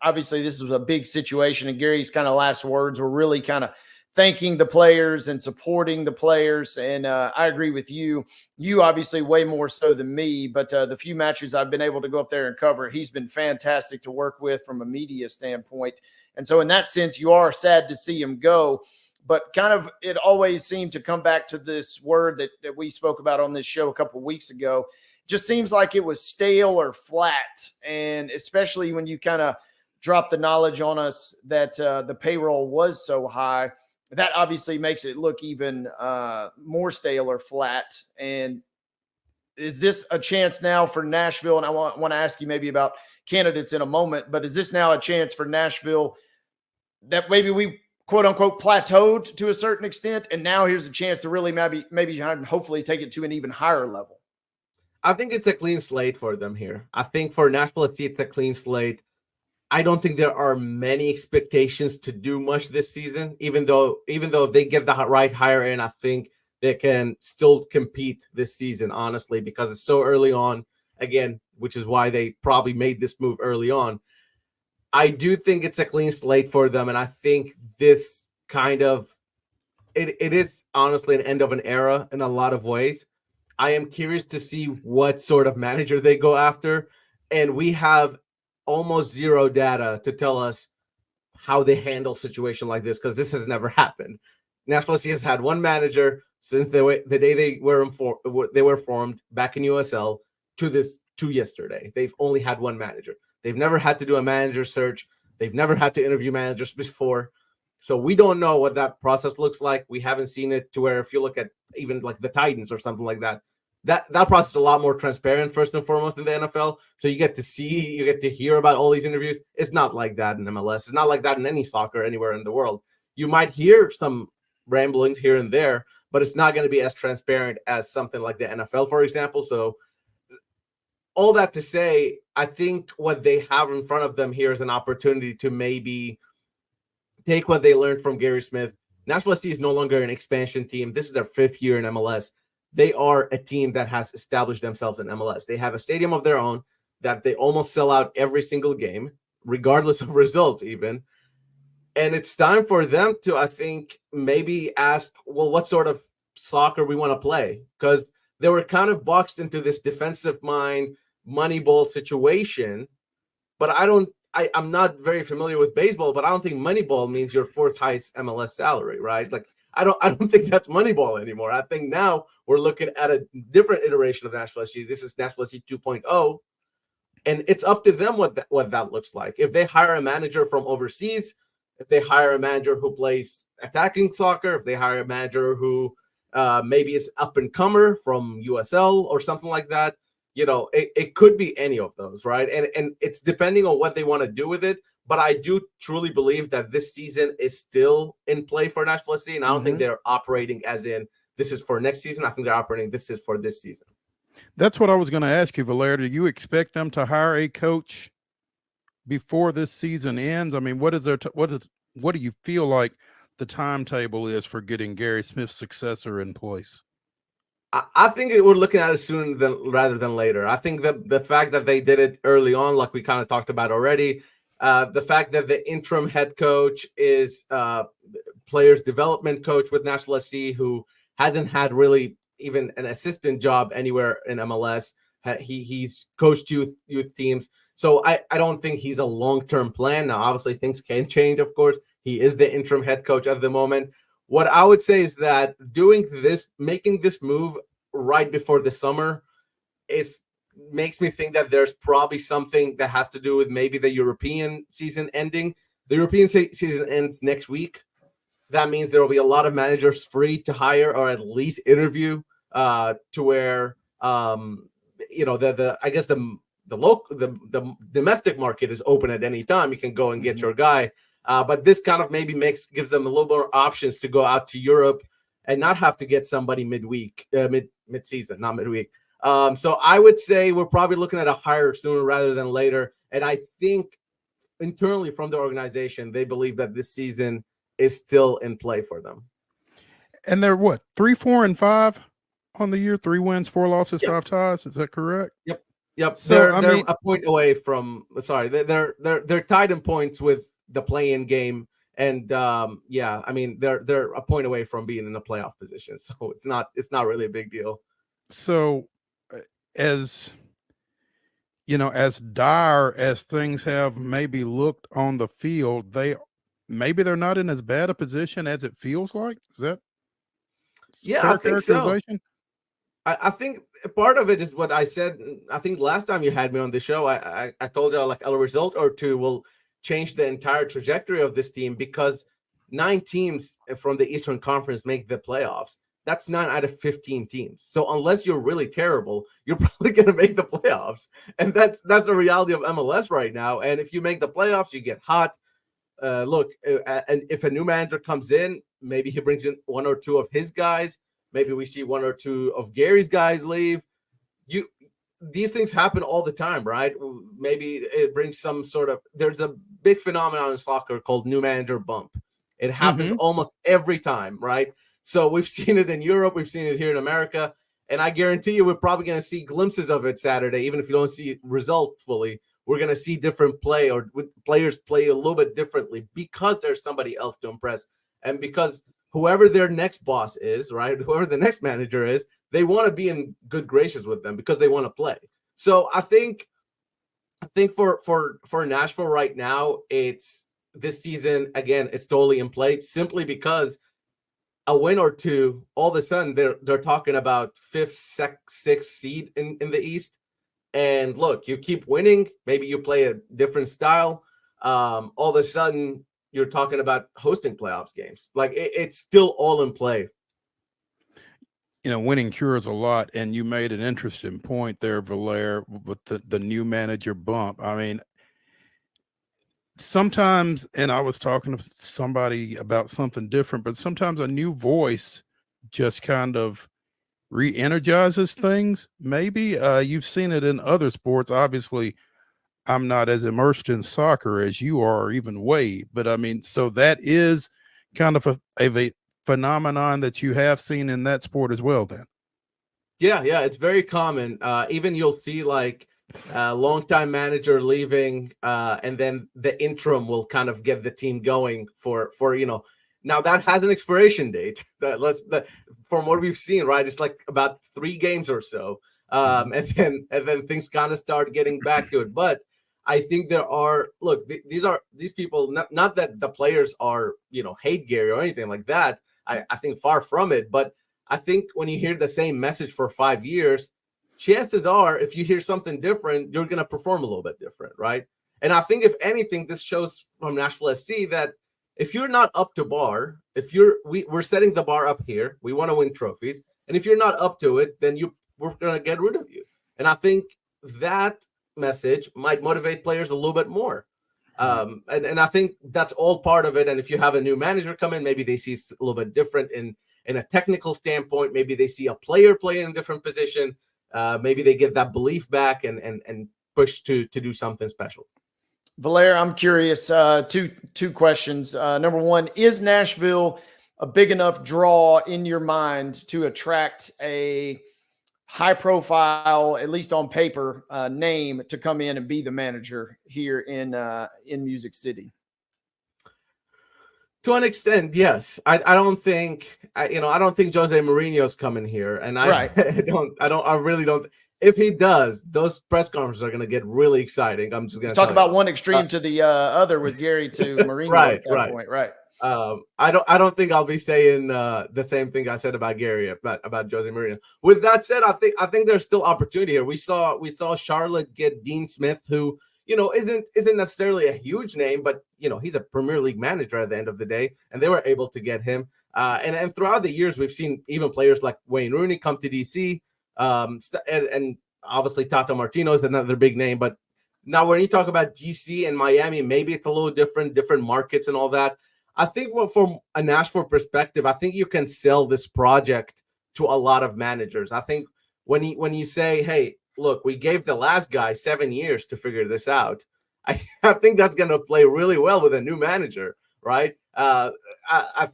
obviously this was a big situation, and Gary's kind of last words were really kind of thanking the players and supporting the players. And I agree with you. You obviously way more so than me, but the few matches I've been able to go up there and cover, he's been fantastic to work with from a media standpoint. And so in that sense, you are sad to see him go, but kind of it always seemed to come back to this word that we spoke about on this show a couple of weeks ago. Just seems like it was stale or flat. And especially when you kind of drop the knowledge on us that the payroll was so high, that obviously makes it look even more stale or flat. And is this a chance now for Nashville? And I want to ask you maybe about candidates in a moment, but is this now a chance for Nashville that maybe we quote unquote plateaued to a certain extent, and now here's a chance to really maybe hopefully take it to an even higher level? I think it's a clean slate for them here. I think for Nashville SC, it's a clean slate. I don't think there are many expectations to do much this season, even though if they get the right hire in, I think they can still compete this season, honestly, because it's so early on, again, which is why they probably made this move early on. I do think it's a clean slate for them, and I think this kind of it is honestly an end of an era in a lot of ways. I am curious to see what sort of manager they go after, and we have almost zero data to tell us how they handle a situation like this, because this has never happened. Nashville SC has had one manager since the day they were formed back in USL to yesterday. They've only had one manager. They've never had to do a manager search. They've never had to interview managers before. So we don't know what that process looks like. We haven't seen it to where if you look at even like the Titans or something like that, that process is a lot more transparent, first and foremost, in the NFL. So you get to hear about all these interviews. It's not like that in MLS. It's not like that in any soccer anywhere in the world. You might hear some ramblings here and there, but it's not going to be as transparent as something like the NFL, for example. So all that to say, I think what they have in front of them here is an opportunity to maybe take what they learned from Gary Smith. Nashville SC is no longer an expansion team. This is their 5th year in MLS. They are a team that has established themselves in MLS. They have a stadium of their own that they almost sell out every single game, regardless of results even. And it's time for them to, I think, maybe ask, well, what sort of soccer we want to play? Because they were kind of boxed into this defensive mind, money ball situation. But I'm not very familiar with baseball, but I don't think Moneyball means your 4th highest MLS salary, right? Like, I don't think that's Moneyball anymore. I think now we're looking at a different iteration of Nashville SC. This is Nashville SC 2.0, and it's up to them what that looks like. If they hire a manager from overseas, if they hire a manager who plays attacking soccer, if they hire a manager who maybe is up and comer from USL or something like that, it could be any of those, right? And it's depending on what they want to do with it. But I do truly believe that this season is still in play for Nashville SC, and I don't think they're operating as in this is for next season. I think they're operating this is for this season. That's what I was going to ask you, Valera. Do you expect them to hire a coach before this season ends? I mean, what do you feel like the timetable is for getting Gary Smith's successor in place? I think we're looking at it sooner rather than later. I think that the fact that they did it early on, like we kind of talked about already, the fact that the interim head coach is players development coach with Nashville SC, who hasn't had really even an assistant job anywhere in MLS. He's coached youth teams. So I don't think he's a long-term plan. Now, obviously, things can change, of course. He is the interim head coach at the moment. What I would say is that making this move right before the summer makes me think that there's probably something that has to do with maybe the European season ending. The European season ends next week. That means there will be a lot of managers free to hire or at least interview to where I guess the domestic market is open at any time. You can go and get your guy. But this kind of maybe gives them a little more options to go out to Europe and not have to get somebody mid-season, not midweek. So I would say we're probably looking at a hire sooner rather than later. And I think internally from the organization, they believe that this season is still in play for them. And they're what, 3-4-5 on the year? 3 wins, 4 losses, 5 ties. Is that correct? Yep. So they're a point away from. Sorry, they're tied in points with the play-in game, and they're a point away from being in a playoff position. So it's not really a big deal. So, as dire as things have maybe looked on the field, they're not in as bad a position as it feels like. Is that I think so. I think part of it is what I said. I think last time you had me on the show, I told you like a result or two will change the entire trajectory of this team, because 9 teams from the Eastern Conference make the playoffs. That's 9 out of 15 teams. So unless you're really terrible, you're probably going to make the playoffs. And that's the reality of MLS right now. And if you make the playoffs, you get hot. And if a new manager comes in, maybe he brings in 1 or 2 of his guys. Maybe we see 1 or 2 of Gary's guys leave. These things happen all the time, right? Maybe it brings some sort of, there's a big phenomenon in soccer called new manager bump. It happens almost every time, right? So we've seen it in Europe. We've seen it here in America. And I guarantee you we're probably going to see glimpses of it Saturday. Even if you don't see result fully, we're going to see different play, or players play a little bit differently because there's somebody else to impress. And because whoever their next boss is, right, whoever the next manager is, they want to be in good graces with them because they want to play. So I think for Nashville right now, it's this season, again, it's totally in play simply because a win or two, all of a sudden they're talking about 5th, 6th seed in the East. And look, you keep winning, maybe you play a different style. All of a sudden you're talking about hosting playoffs games. Like it's still all in play. Winning cures a lot, and you made an interesting point there, Valera, with the new manager bump. I mean, sometimes, and I was talking to somebody about something different, but sometimes a new voice just kind of re-energizes things. Maybe you've seen it in other sports. Obviously, I'm not as immersed in soccer as you are, or even Wade, but I mean, so that is kind of a phenomenon that you have seen in that sport as well, then. Yeah, it's very common. Even you'll see like a longtime manager leaving, and then the interim will kind of get the team going for Now that has an expiration date. From what we've seen, right? It's like about 3 games or so, and then things kind of start getting back to it. But I think there are these people. Not that the players are hate Gary or anything like that. I think far from it, but I think when you hear the same message for 5 years, chances are if you hear something different, you're going to perform a little bit different, right? And I think if anything, this shows from Nashville SC that if you're not up to bar, we're setting the bar up here, we want to win trophies, and if you're not up to it, then we're going to get rid of you. And I think that message might motivate players a little bit more. And I think that's all part of it. And if you have a new manager come in, maybe they see a little bit different in a technical standpoint. Maybe they see a player play in a different position. Maybe they get that belief back and push to do something special. Valaire, I'm curious. Two questions. Number one, is Nashville a big enough draw in your mind to attract a high profile, at least on paper, name to come in and be the manager here in Music City? To an extent, yes. I don't think I don't think Jose Mourinho's coming here, and I really don't. If he does, those press conferences are going to get really exciting. I'm just going to talk about one extreme to the other with Gary to Mourinho at that point, right? I don't think I'll be saying the same thing I said about Gary about Jose Mourinho. With that said, I think there's still opportunity here. We saw Charlotte get Dean Smith, who isn't necessarily a huge name, but he's a Premier League manager at the end of the day, and they were able to get him. And throughout the years, we've seen even players like Wayne Rooney come to DC, and obviously Tata Martino is another big name. But now when you talk about DC and Miami, maybe it's a little different markets and all that. I think from a Nashville perspective, I think you can sell this project to a lot of managers. I think when you say, hey, look, we gave the last guy 7 years to figure this out, I think that's going to play really well with a new manager, right? I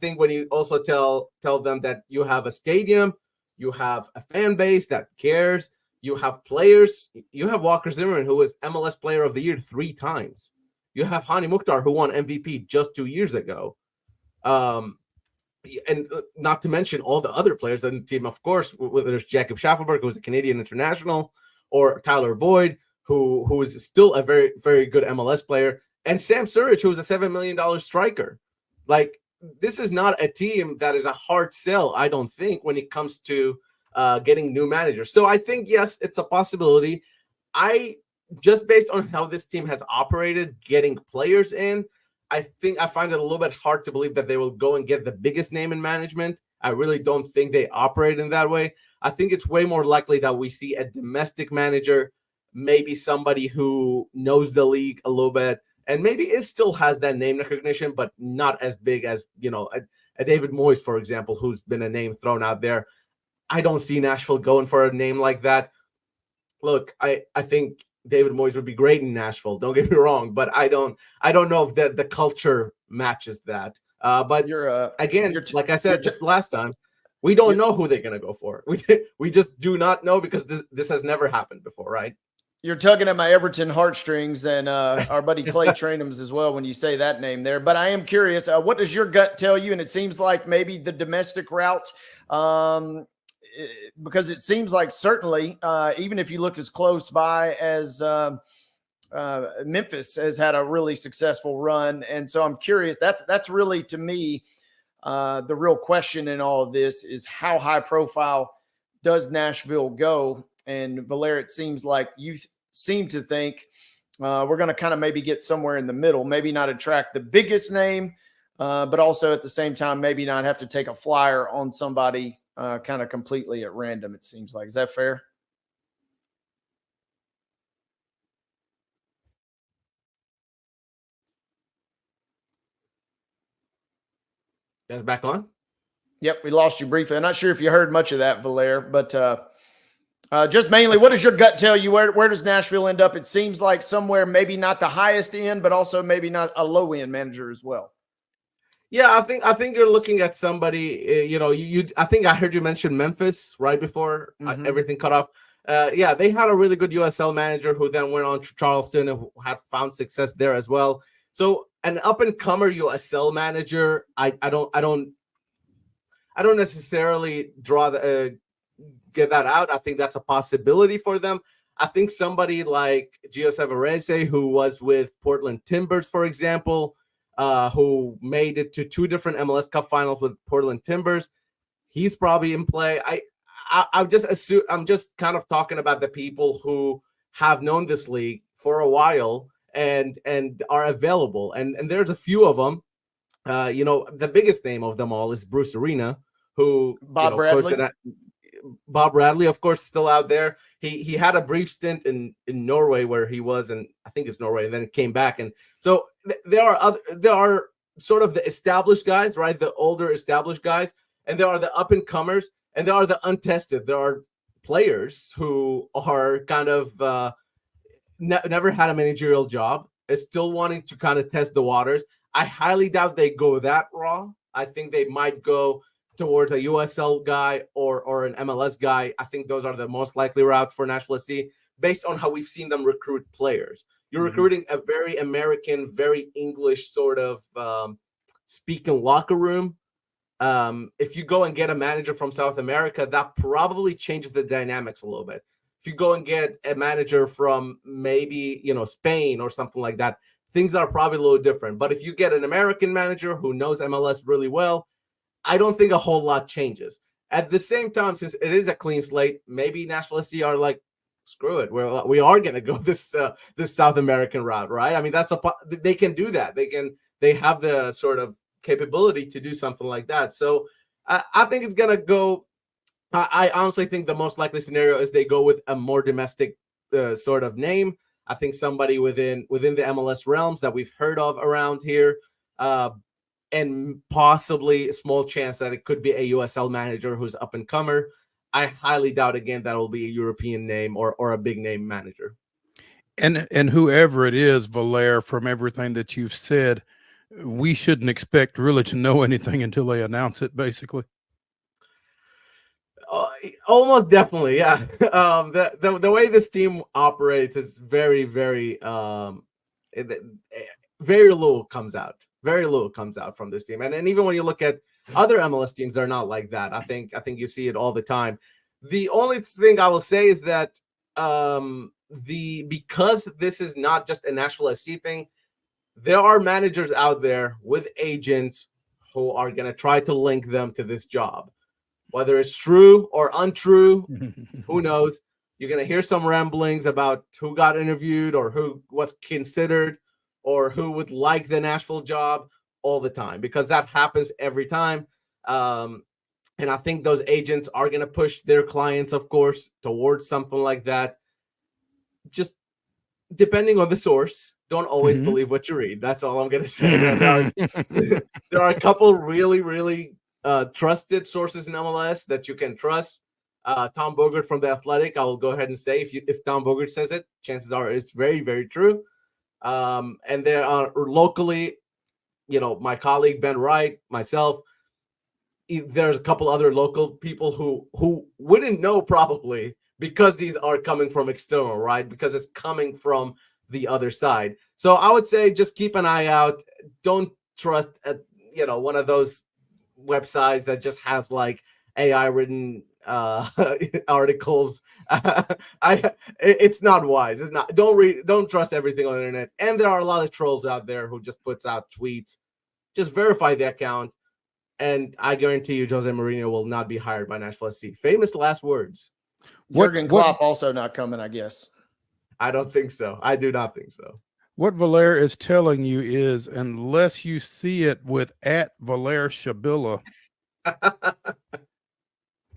think when you also tell them that you have a stadium, you have a fan base that cares, you have players, you have Walker Zimmerman, who was MLS Player of the Year 3 times. You have Hani Mukhtar, who won MVP just 2 years ago. And not to mention all the other players on the team, of course, whether there's Jacob Schaffelberg, who's a Canadian international, or Tyler Boyd, who is still a very, very good MLS player, and Sam Surridge, who is a $7 million striker. Like, this is not a team that is a hard sell, I don't think, when it comes to getting new managers. So I think, yes, it's a possibility. Just based on how this team has operated, getting players in, I think I find it a little bit hard to believe that they will go and get the biggest name in management. I really don't think they operate in that way. I think it's way more likely that we see a domestic manager, maybe somebody who knows the league a little bit, and maybe it still has that name recognition, but not as big as, a David Moyes, for example, who's been a name thrown out there. I don't see Nashville going for a name like that. Look, I think David Moyes would be great in Nashville. Don't get me wrong, but I don't know if the culture matches that. But like I said just last time, we don't know who they're going to go for. We just do not know, because this has never happened before, right? You're tugging at my Everton heartstrings, and our buddy Clay Trainham's as well when you say that name there. But I am curious, what does your gut tell you? And it seems like maybe the domestic route, because it seems like certainly, even if you look as close by as Memphis has had a really successful run. And so I'm curious, that's really, to me, the real question in all of this is how high profile does Nashville go? And Valaire, it seems like you seem to think we're going to kind of maybe get somewhere in the middle, maybe not attract the biggest name, but also at the same time, maybe not have to take a flyer on somebody kind of completely at random, it seems like. Is that fair? That's back on? Yep, we lost you briefly. I'm not sure if you heard much of that, Valere, but just mainly, what does your gut tell you? Where does Nashville end up? It seems like somewhere maybe not the highest end, but also maybe not a low end manager as well. Yeah, I think you're looking at somebody. I think I heard you mention Memphis right before everything cut off. Yeah, they had a really good USL manager who then went on to Charleston and had found success there as well. So an up and comer USL manager, I don't necessarily get that out. I think that's a possibility for them. I think somebody like Gio Savarese, who was with Portland Timbers, for example, who made it to 2 different MLS Cup finals with Portland Timbers, he's probably in play. I'm just kind of talking about the people who have known this league for a while and are available. And there's a few of them. The biggest name of them all is Bruce Arena, who Bob Bradley. Bob Bradley, of course, still out there. He had a brief stint in Norway where he was, and I think it's Norway, and then came back. And so there are sort of the established guys, right? The older established guys, and there are the up and comers, and there are the untested. There are players who are kind of never had a managerial job, is still wanting to kind of test the waters. I highly doubt they go that raw. I think they might go towards a USL guy or an MLS guy. I think those are the most likely routes for Nashville SC based on how we've seen them recruit players. You're recruiting a very American, very English sort of speaking locker room. If you go and get a manager from South America, that probably changes the dynamics a little bit. If you go and get a manager from maybe, Spain or something like that, things are probably a little different. But if you get an American manager who knows MLS really well, I don't think a whole lot changes. At the same time, since it is a clean slate, maybe Nashville SC are like, screw it, we are going to go this South American route, right? I mean, they can do that. They have the sort of capability to do something like that. So I think it's going to go. I honestly think the most likely scenario is they go with a more domestic sort of name. I think somebody within the MLS realms that we've heard of around here. And possibly a small chance that it could be a USL manager who's up and comer. I highly doubt again that will be a European name or a big name manager. And whoever it is, Valere, from everything that you've said, we shouldn't expect really to know anything until they announce it, basically. Almost definitely, yeah. The way this team operates is very, very very little comes out. Very little comes out from this team. And even when you look at other MLS teams, they're not like that. I think you see it all the time. The only thing I will say is that because this is not just a Nashville SC thing, there are managers out there with agents who are going to try to link them to this job. Whether it's true or untrue, who knows? You're going to hear some ramblings about who got interviewed or who was considered or who would like the Nashville job all the time, because that happens every time. And I think those agents are going to push their clients, of course, towards something like that. Just depending on the source, don't always believe what you read. That's all I'm going to say. There are a couple really, really trusted sources in MLS that you can trust. Tom Bogert from The Athletic, I will go ahead and say, if Tom Bogert says it, chances are it's very, very true. And there are locally, my colleague Ben Wright, myself, there's a couple other local people who wouldn't know probably, because these are coming from external, right? Because it's coming from the other side. So I would say just keep an eye out. Don't trust one of those websites that just has like AI written articles. It's not wise. It's not. Don't trust everything on the internet. And there are a lot of trolls out there who just puts out tweets. Just verify the account, and I guarantee you Jose Mourinho will not be hired by Nashville SC. Famous last words. Jurgen Klopp also not coming, I guess. I don't think so. I do not think so. What Valere is telling you is, unless you see it with @Valere Shabilla,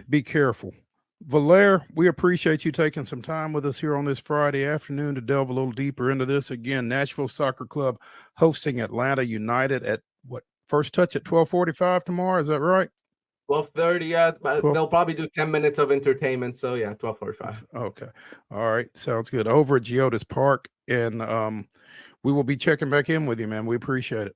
be careful. Valere, we appreciate you taking some time with us here on this Friday afternoon to delve a little deeper into this. Again, Nashville Soccer Club hosting Atlanta United at first touch at 12:45 tomorrow. Is that right? 12:30. Yeah, but 12? they'll probably do 10 minutes of entertainment. So yeah, 12:45. Okay. All right. Sounds good. Over at Geodis Park, and we will be checking back in with you, man. We appreciate it.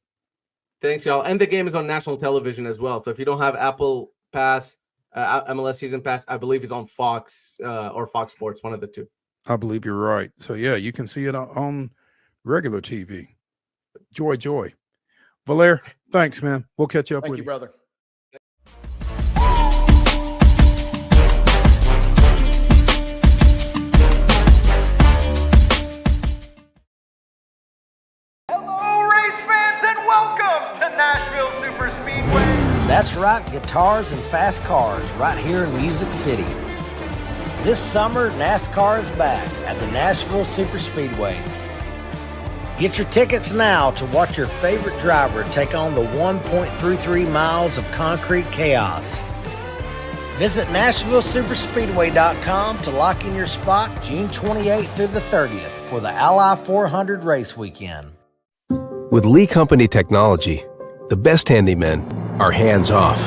Thanks, y'all. And the game is on national television as well. So if you don't have Apple Pass, MLS Season Pass, I believe it's on Fox or Fox Sports, one of the two. I believe you're right. So yeah, you can see it on regular TV. Joy. Valer, thanks, man. We'll catch up Thank with you, you. brother. Nashville Super Speedway. That's right, guitars and fast cars right here in Music City. This summer, NASCAR is back at the Nashville Super Speedway. Get your tickets now to watch your favorite driver take on the 1.33 miles of concrete chaos. Visit NashvilleSuperspeedway.com to lock in your spot June 28th through the 30th for the Ally 400 race weekend. With Lee Company technology, the best handymen are hands-off.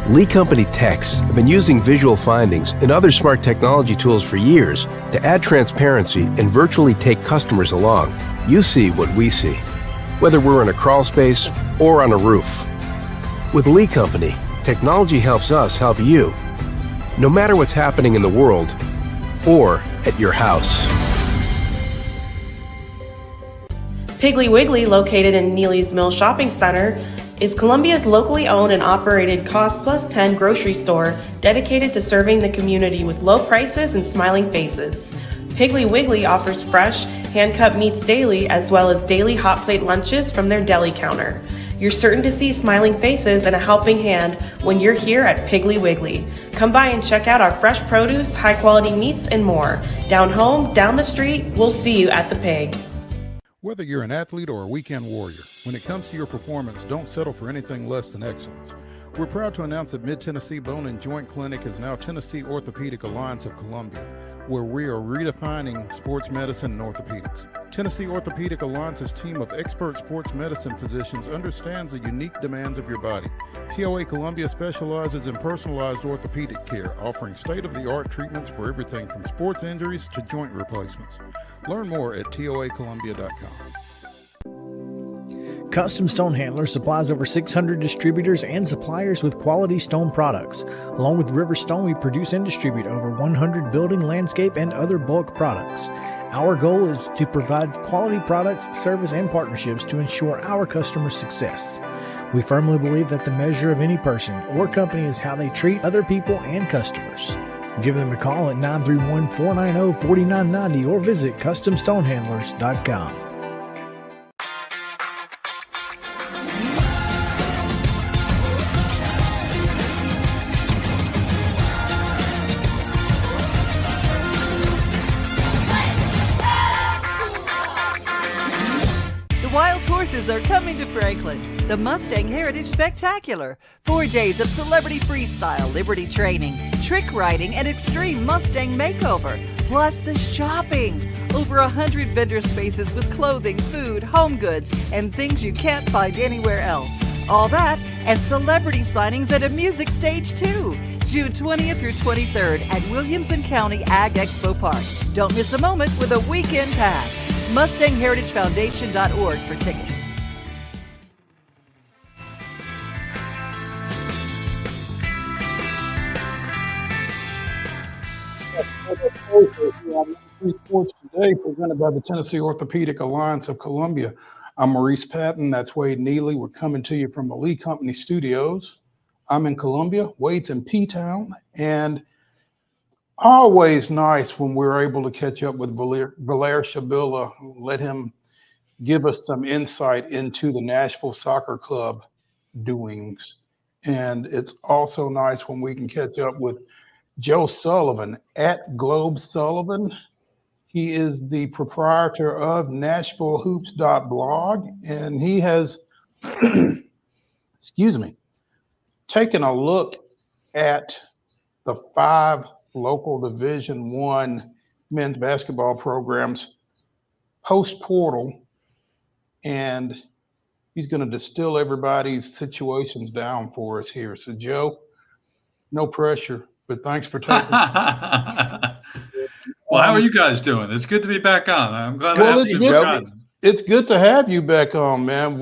Lee Company techs have been using visual findings and other smart technology tools for years to add transparency and virtually take customers along. You see what we see, whether we're in a crawl space or on a roof. With Lee Company, technology helps us help you, no matter what's happening in the world or at your house. Piggly Wiggly, located in Neely's Mill Shopping Center, is Columbia's locally owned and operated Cost Plus 10 grocery store dedicated to serving the community with low prices and smiling faces. Piggly Wiggly offers fresh, hand-cut meats daily as well as daily hot plate lunches from their deli counter. You're certain to see smiling faces and a helping hand when you're here at Piggly Wiggly. Come by and check out our fresh produce, high-quality meats, and more. Down home, down the street, we'll see you at the Pig. Whether you're an athlete or a weekend warrior, when it comes to your performance, don't settle for anything less than excellence. We're proud to announce that Mid-Tennessee Bone and Joint Clinic is now Tennessee Orthopedic Alliance of Columbia, where we are redefining sports medicine and orthopedics. Tennessee Orthopedic Alliance's team of expert sports medicine physicians understands the unique demands of your body. TOA Columbia specializes in personalized orthopedic care, offering state-of-the-art treatments for everything from sports injuries to joint replacements. Learn more at toacolumbia.com. Custom Stone Handler supplies over 600 distributors and suppliers with quality stone products. Along with River Stone, we produce and distribute over 100 building, landscape, and other bulk products. Our goal is to provide quality products, service, and partnerships to ensure our customers' success. We firmly believe that the measure of any person or company is how they treat other people and customers. Give them a call at 931-490-4990 or visit CustomStonehandlers.com. Wild horses are coming to Franklin. The Mustang Heritage Spectacular. 4 days of celebrity freestyle, liberty training, trick riding, and extreme Mustang makeover. Plus the shopping. Over 100 vendor spaces with clothing, food, home goods, and things you can't find anywhere else. All that and celebrity signings at a music stage too. June 20th through 23rd at Williamson County Ag Expo Park. Don't miss a moment with a weekend pass. MustangHeritageFoundation.org for tickets. Sports Today, presented by the Tennessee Orthopedic Alliance of Columbia. I'm Maurice Patton. That's Wade Neely. We're coming to you from the Lee Company Studios. I'm in Columbia. Wade's in P-Town. And always nice when we're able to catch up with Valer Shabilla, let him give us some insight into the Nashville Soccer Club doings. And it's also nice when we can catch up with Joe Sullivan at Globe Sullivan. He is the proprietor of NASHVILLEHOOPS.BLOG, and he has, excuse me, taken a look at the 5 local Division I men's basketball programs post-portal, and he's going to distill everybody's situations down for us here. So, Joe, no pressure, but thanks for taking. Well, how are you guys doing? It's good to be back on. I'm glad Well, I it's see good. It's good to have you back on, man.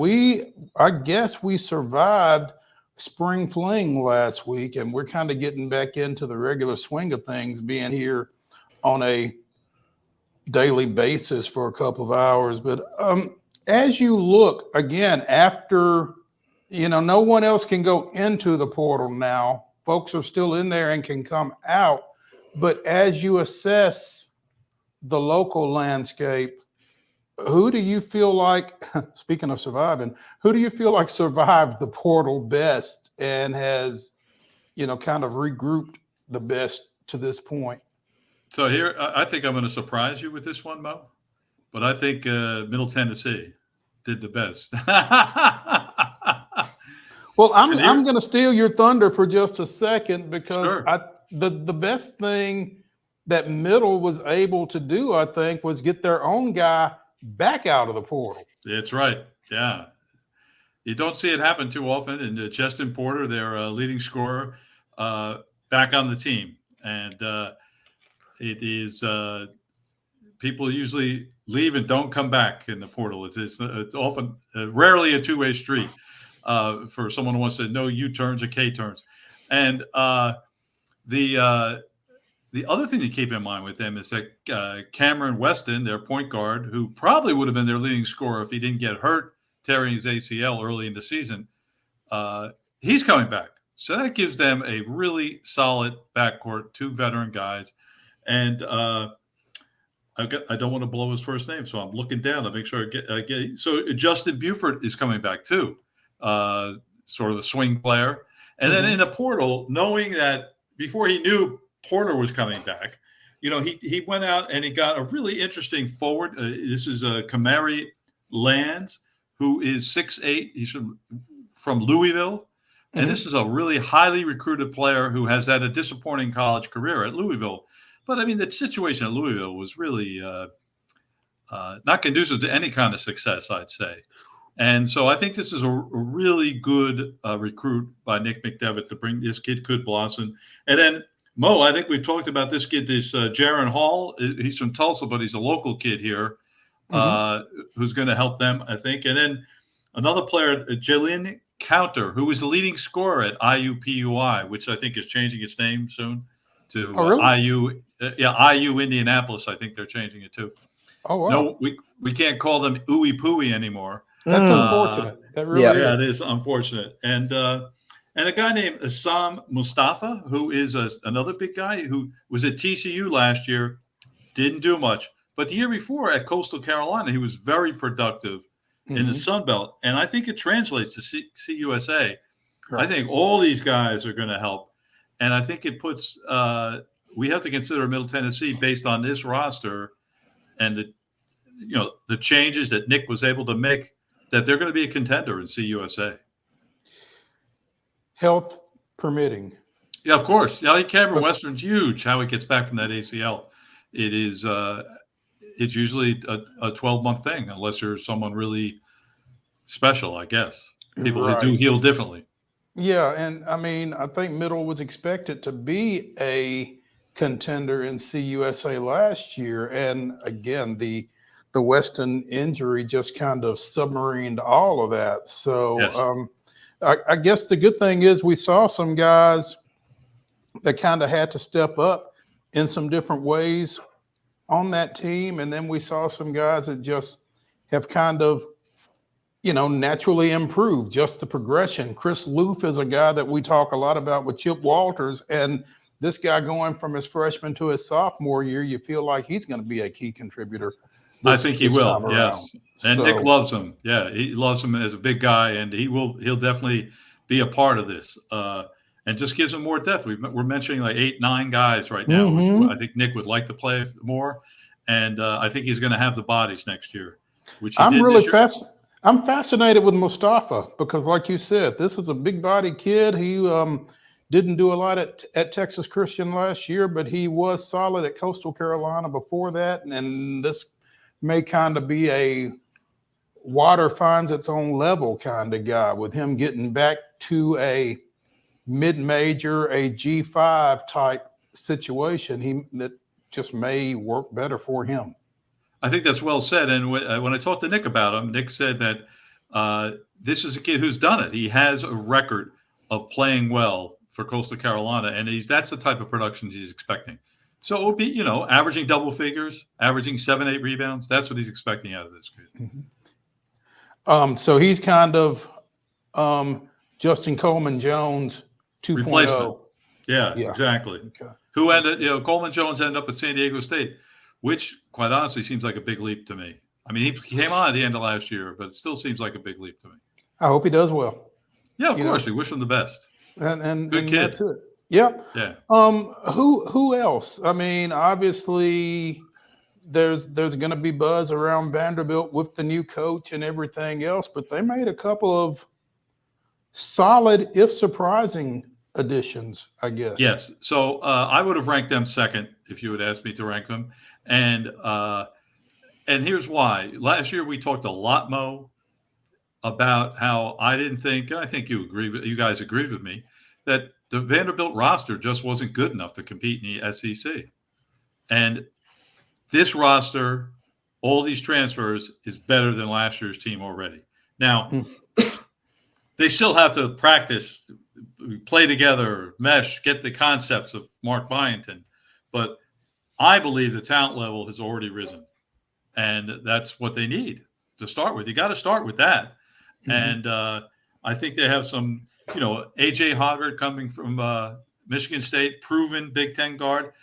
I guess we survived spring fling last week, and we're kind of getting back into the regular swing of things, being here on a daily basis for a couple of hours. But as you look again, after, no one else can go into the portal now. Folks are still in there and can come out. But as you assess the local landscape, who do you feel like, speaking of surviving, who do you feel like survived the portal best and has, kind of regrouped the best to this point? So here, I think I'm going to surprise you with this one, Mo. But I think Middle Tennessee did the best. Well, I'm going to steal your thunder for just a second, because Sure. the best thing that Middle was able to do, I think, was get their own guy back out of the portal. That's right. Yeah. You don't see it happen too often. And Justin Porter, their leading scorer, back on the team. And it is people usually leave and don't come back in the portal. It's often rarely a two-way street for someone who wants to know U-turns or K-turns. And the other thing to keep in mind with them is that Cameron Weston, their point guard, who probably would have been their leading scorer if he didn't get hurt tearing his ACL early in the season, he's coming back. So that gives them a really solid backcourt, two veteran guys. And I don't want to blow his first name, so I'm looking down to make sure I get. So Justin Buford is coming back too, sort of the swing player. And then in the portal, knowing that before he knew Porter was coming back, he went out and he got a really interesting forward. This is Kamari Lands, who is 6'8". He's from Louisville. And this is a really highly recruited player who has had a disappointing college career at Louisville. But, I mean, the situation at Louisville was really not conducive to any kind of success, I'd say. And so I think this is a really good recruit by Nick McDevitt to bring this kid could blossom. And then, Mo, I think we've talked about this kid, this Jaron Hall. He's from Tulsa, but he's a local kid here who's going to help them, I think. And then another player, Jalen Counter, who was the leading scorer at IUPUI, which I think is changing its name soon to really? IU Indianapolis. I think they're changing it too. Oh, wow. No, we can't call them Ooey Pooey anymore. That's unfortunate. That really is. Yeah, it is unfortunate. And a guy named Assam Mustafa, who is another big guy who was at TCU last year, didn't do much. But the year before at Coastal Carolina, he was very productive in the Sun Belt. And I think it translates to CUSA. Right. I think all these guys are going to help. And I think it puts we have to consider Middle Tennessee based on this roster and the changes that Nick was able to make, that they're going to be a contender in CUSA. Health permitting. Yeah, of course. Yeah, Cameron Western's huge. How he gets back from that ACL, it is. It's usually a 12-month thing, unless you're someone really special, I guess. People who do heal differently. Yeah, and I mean, I think Middle was expected to be a contender in CUSA last year, and again, the Weston injury just kind of submarined all of that. So yes. I guess the good thing is we saw some guys that kind of had to step up in some different ways on that team, and then we saw some guys that just have kind of naturally improved, just the progression. Chris Loof is a guy that we talk a lot about with Chip Walters, and this guy going from his freshman to his sophomore year, you feel like he's going to be a key contributor. I think he will, yes. And so, Nick loves him. Yeah, he loves him as a big guy, and he'll definitely be a part of this. And just gives him more depth. We're mentioning like 8-9 guys right now. I think Nick would like to play more, and I think he's going to have the bodies next year. Which I'm fascinated with Mustafa because, like you said, this is a big body kid. He didn't do a lot at Texas Christian last year, but he was solid at Coastal Carolina before that. And this may kind of be a water finds its own level kind of guy, with him getting back to a mid-major, a G5 type situation. That just may work better for him. I think that's well said. And when I talked to Nick about him, Nick said that this is a kid who's done it. He has a record of playing well for Coastal Carolina, and that's the type of production he's expecting. So it will be, averaging double figures, averaging 7-8 rebounds. That's what he's expecting out of this kid. Mm-hmm. So he's kind of Justin Coleman Jones 2.0. Replacement. Yeah, Yeah. exactly. Okay. Who ended, Coleman Jones ended up at San Diego State, which quite honestly seems like a big leap to me. I mean, he came on at the end of last year, but it still seems like a big leap to me. I hope he does well. Yeah, of course. We wish him the best. And good kid. That's it. Yep. Yeah. Who else? I mean, obviously there's going to be buzz around Vanderbilt with the new coach and everything else, but they made a couple of solid, if surprising, additions, I guess. Yes. So I would have ranked them second if you had asked me to rank them. And here's why. Last year we talked a lot, Mo, about how I think you guys agreed with me, that the Vanderbilt roster just wasn't good enough to compete in the SEC. And this roster, all these transfers, is better than last year's team already. Now, they still have to practice, play together, mesh, get the concepts of Mark Byington. But I believe the talent level has already risen. And that's what they need to start with. You got to start with that. Mm-hmm. And I think they have some, A.J. Hoggard coming from Michigan State, proven Big Ten guard.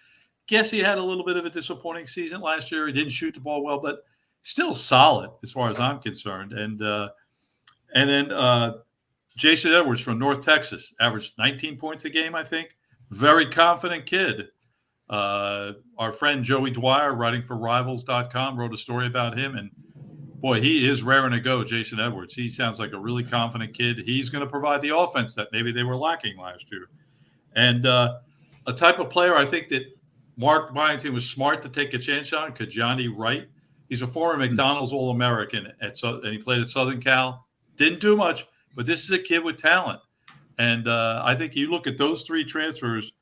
Guess he had a little bit of a disappointing season last year. He didn't shoot the ball well, but still solid as far as I'm concerned. And then Jason Edwards from North Texas averaged 19 points a game, I think. Very confident kid. Our friend Joey Dwyer, writing for Rivals.com, wrote a story about him. And, boy, he is raring to go, Jason Edwards. He sounds like a really confident kid. He's going to provide the offense that maybe they were lacking last year. And a type of player I think that Mark Byington was smart to take a chance on, Kajani Wright. He's a former McDonald's All-American, and he played at Southern Cal. Didn't do much, but this is a kid with talent. And I think you look at those three transfers,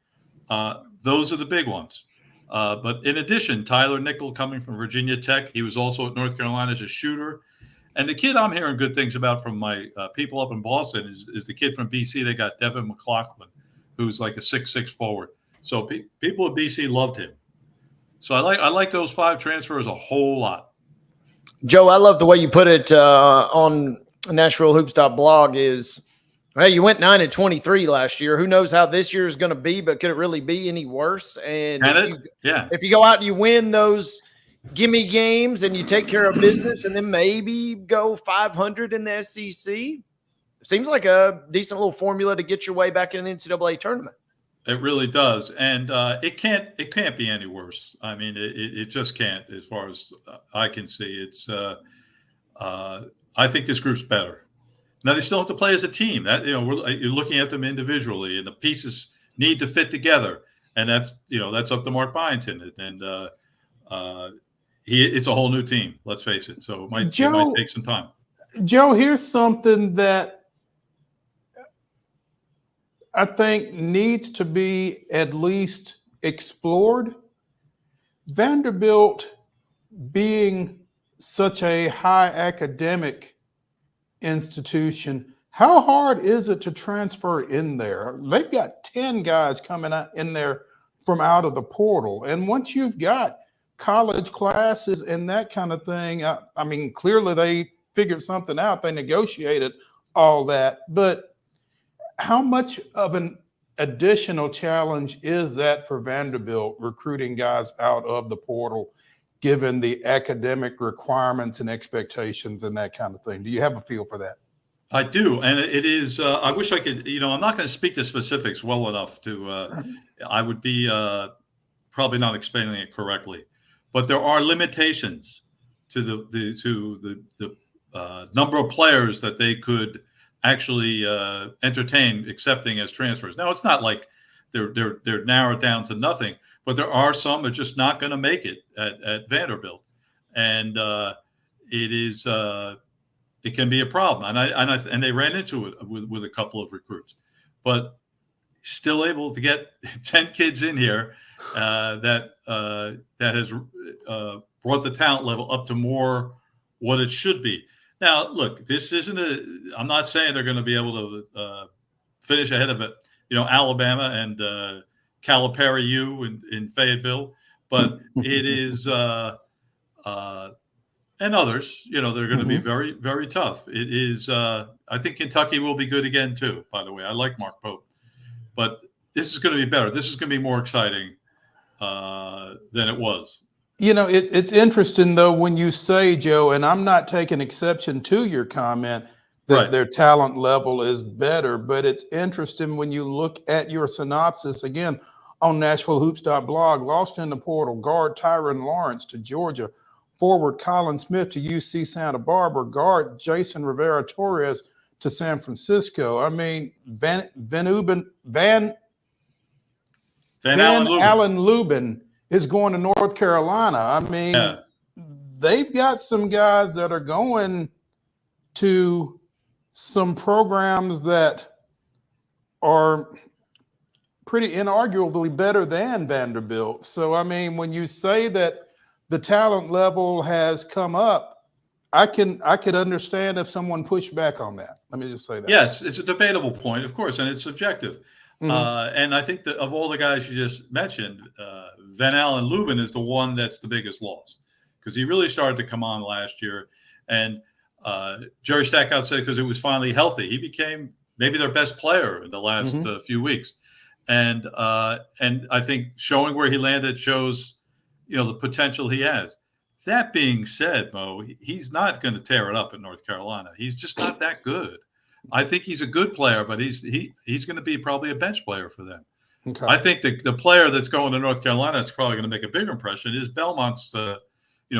those are the big ones. But in addition, Tyler Nickel coming from Virginia Tech. He was also at North Carolina as a shooter. And the kid I'm hearing good things about from my people up in Boston is the kid from BC. They got Devin McLaughlin, who's like a 6'6" forward. So people at BC loved him. So I like those five transfers a whole lot. Joe, I love the way you put it on NASHVILLEHOOPS.blog is, hey, you went 9-23 last year. Who knows how this year is going to be, but could it really be any worse? And if you go out and you win those gimme games and you take care of business and then maybe go 500 in the SEC, seems like a decent little formula to get your way back in the NCAA tournament. It really does. And it can't be any worse. I mean, it just can't, as far as I can see. It's I think this group's better. Now they still have to play as a team. That you're looking at them individually, and the pieces need to fit together. And that's up to Mark Byington. And it's a whole new team. Let's face it. So it might take some time. Joe, here's something that I think needs to be at least explored. Vanderbilt being such a high academic institution, how hard is it to transfer in there? They've got 10 guys coming out in there from out of the portal. And once you've got college classes and that kind of thing, I mean, clearly they figured something out. They negotiated all that. But how much of an additional challenge is that for Vanderbilt, recruiting guys out of the portal, given the academic requirements and expectations and that kind of thing? Do you have a feel for that? I do. And it is, I wish I could, I'm not going to speak to specifics well enough to, I would be probably not explaining it correctly, but there are limitations to the number of players that they could actually entertain accepting as transfers. Now, it's not like they're narrowed down to nothing, but there are some that are just not going to make it at Vanderbilt. And it is it can be a problem. And they ran into it with a couple of recruits, but still able to get 10 kids in here that has brought the talent level up to more what it should be. Now, look, this isn't I'm not saying they're going to be able to finish ahead of it, Alabama and Calipari U in Fayetteville, but it is and others, they're going to be very, very tough. It is. I think Kentucky will be good again too. By the way, I like Mark Pope, but this is going to be better. This is going to be more exciting than it was. It's interesting though when you say, Joe, and I'm not taking exception to your comment that their talent level is better, but it's interesting when you look at your synopsis again on NASHVILLEHOOPS.blog. Lost in the portal, guard Tyron Lawrence to Georgia, forward Colin Smith to UC Santa Barbara, guard Jason Rivera Torres to San Francisco. I mean, Van Allen Lubin is going to North Carolina. I mean, they've got some guys that are going to some programs that are pretty inarguably better than Vanderbilt. So, I mean, when you say that the talent level has come up, I could understand if someone pushed back on that. Let me just say that. Yes, it's a debatable point, of course, and it's subjective. And I think that of all the guys you just mentioned, Van Allen Lubin is the one that's the biggest loss because he really started to come on last year. And Jerry Stackhouse said because it was finally healthy, he became maybe their best player in the last few weeks. And I think showing where he landed shows, the potential he has. That being said, Mo, he's not going to tear it up in North Carolina. He's just not that good. I think he's a good player, but he's going to be probably a bench player for them. Okay. I think the player that's going to North Carolina that's probably going to make a bigger impression is Belmont's,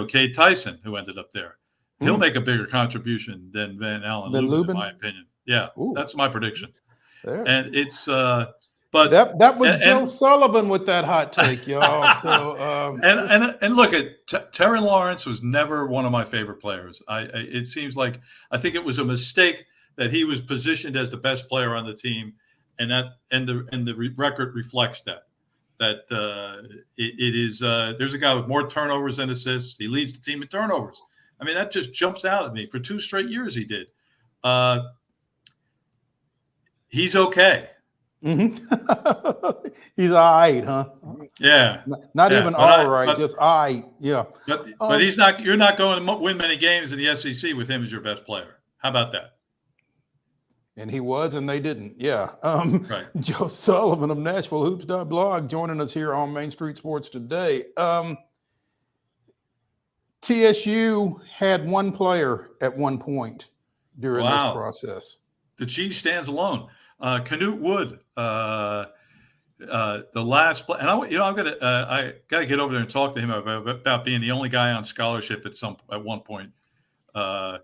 Cade Tyson, who ended up there. He'll make a bigger contribution than Van Allen Lubin, in my opinion. Yeah, that's my prediction. There. And it's but that was Joe Sullivan with that hot take, y'all. So and look at Terry Lawrence was never one of my favorite players. It seems like I think it was a mistake that he was positioned as the best player on the team, and the record reflects that. It is there's a guy with more turnovers than assists. He leads the team in turnovers. I mean, that just jumps out at me. For 2 straight years, he did. He's okay. He's all right, huh? Yeah. Not even all right, just all right. Yeah. But he's not. You're not going to win many games in the SEC with him as your best player. How about that? And he was, and they didn't. Yeah. Right. Joe Sullivan of NASHVILLEHOOPS.blog joining us here on Main Street Sports today. TSU had one player at one point during this process. The cheese stands alone. Canute Wood, the last play, and I gotta get over there and talk to him about being the only guy on scholarship at one point. How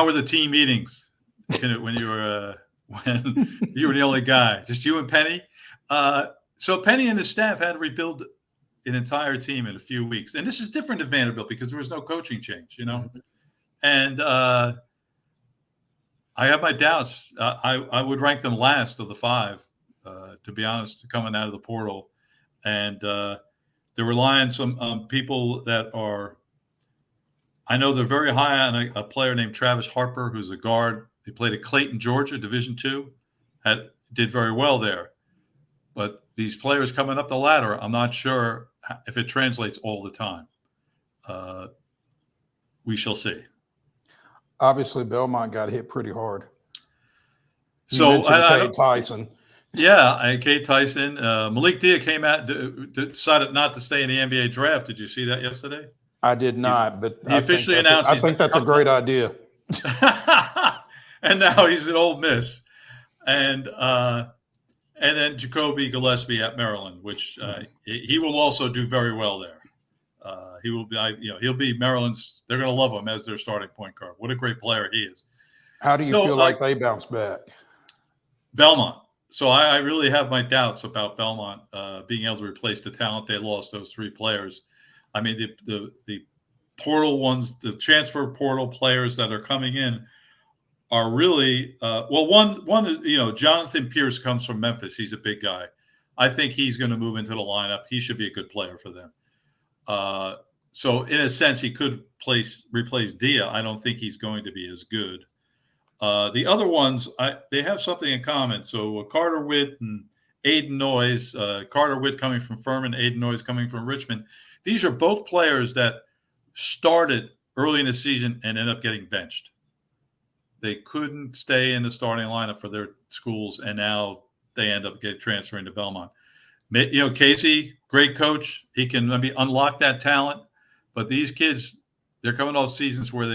were the team meetings, Canute, when you were the only guy? Just you and Penny. So Penny and the staff had to rebuild an entire team in a few weeks, and this is different at Vanderbilt because there was no coaching change, and. I have my doubts. I would rank them last of the 5, to be honest, coming out of the portal. And they're relying on people that are – I know they're very high on a player named Travis Harper, who's a guard. He played at Clayton, Georgia, Division II, did very well there. But these players coming up the ladder, I'm not sure if it translates all the time. We shall see. Obviously, Belmont got hit pretty hard. So Cade Tyson. Yeah, Cade Tyson. Malik Dia came out, decided not to stay in the NBA draft. Did you see that yesterday? I did not, but he officially announced. I think that's a great idea. And now he's at Ole Miss, and then Jacoby Gillespie at Maryland, which he will also do very well there. He will be, he'll be Maryland's. They're going to love him as their starting point guard. What a great player he is. How do you feel like they bounce back? Belmont. So I really have my doubts about Belmont being able to replace the talent they lost. Those 3 players. I mean, the portal ones, the transfer portal players that are coming in are really one is, Jonathan Pierce comes from Memphis. He's a big guy. I think he's going to move into the lineup. He should be a good player for them. So in a sense, he could replace Dia. I don't think he's going to be as good. The other ones, they have something in common. So Carter Witt and Aiden Noyes, Carter Witt coming from Furman, Aiden Noyes coming from Richmond. These are both players that started early in the season and ended up getting benched. They couldn't stay in the starting lineup for their schools, and now they end up transferring to Belmont. Casey, great coach. He can maybe unlock that talent. But these kids, they're coming off seasons where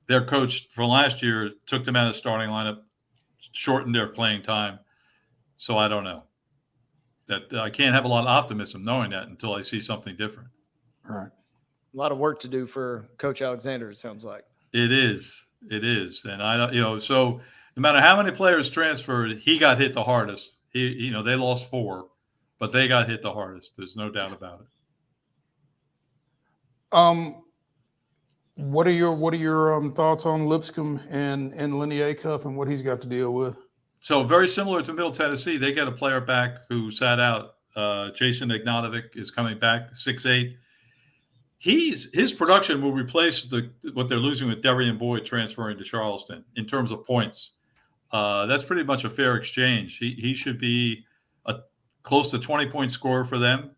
their coach from last year took them out of the starting lineup, shortened their playing time. So I don't know. That I can't have a lot of optimism knowing that until I see something different. All right. A lot of work to do for Coach Alexander, it sounds like. It is. And I don't, so no matter how many players transferred, he got hit the hardest. They lost 4, but they got hit the hardest. There's no doubt about it. What are your thoughts on Lipscomb and Lenny Acuff and what he's got to deal with? So very similar to Middle Tennessee, they get a player back who sat out. Jason Ignatovic is coming back, 6'8". His production will replace what they're losing with Darian Boyd transferring to Charleston in terms of points. That's pretty much a fair exchange. He should be a close to 20-point scorer for them.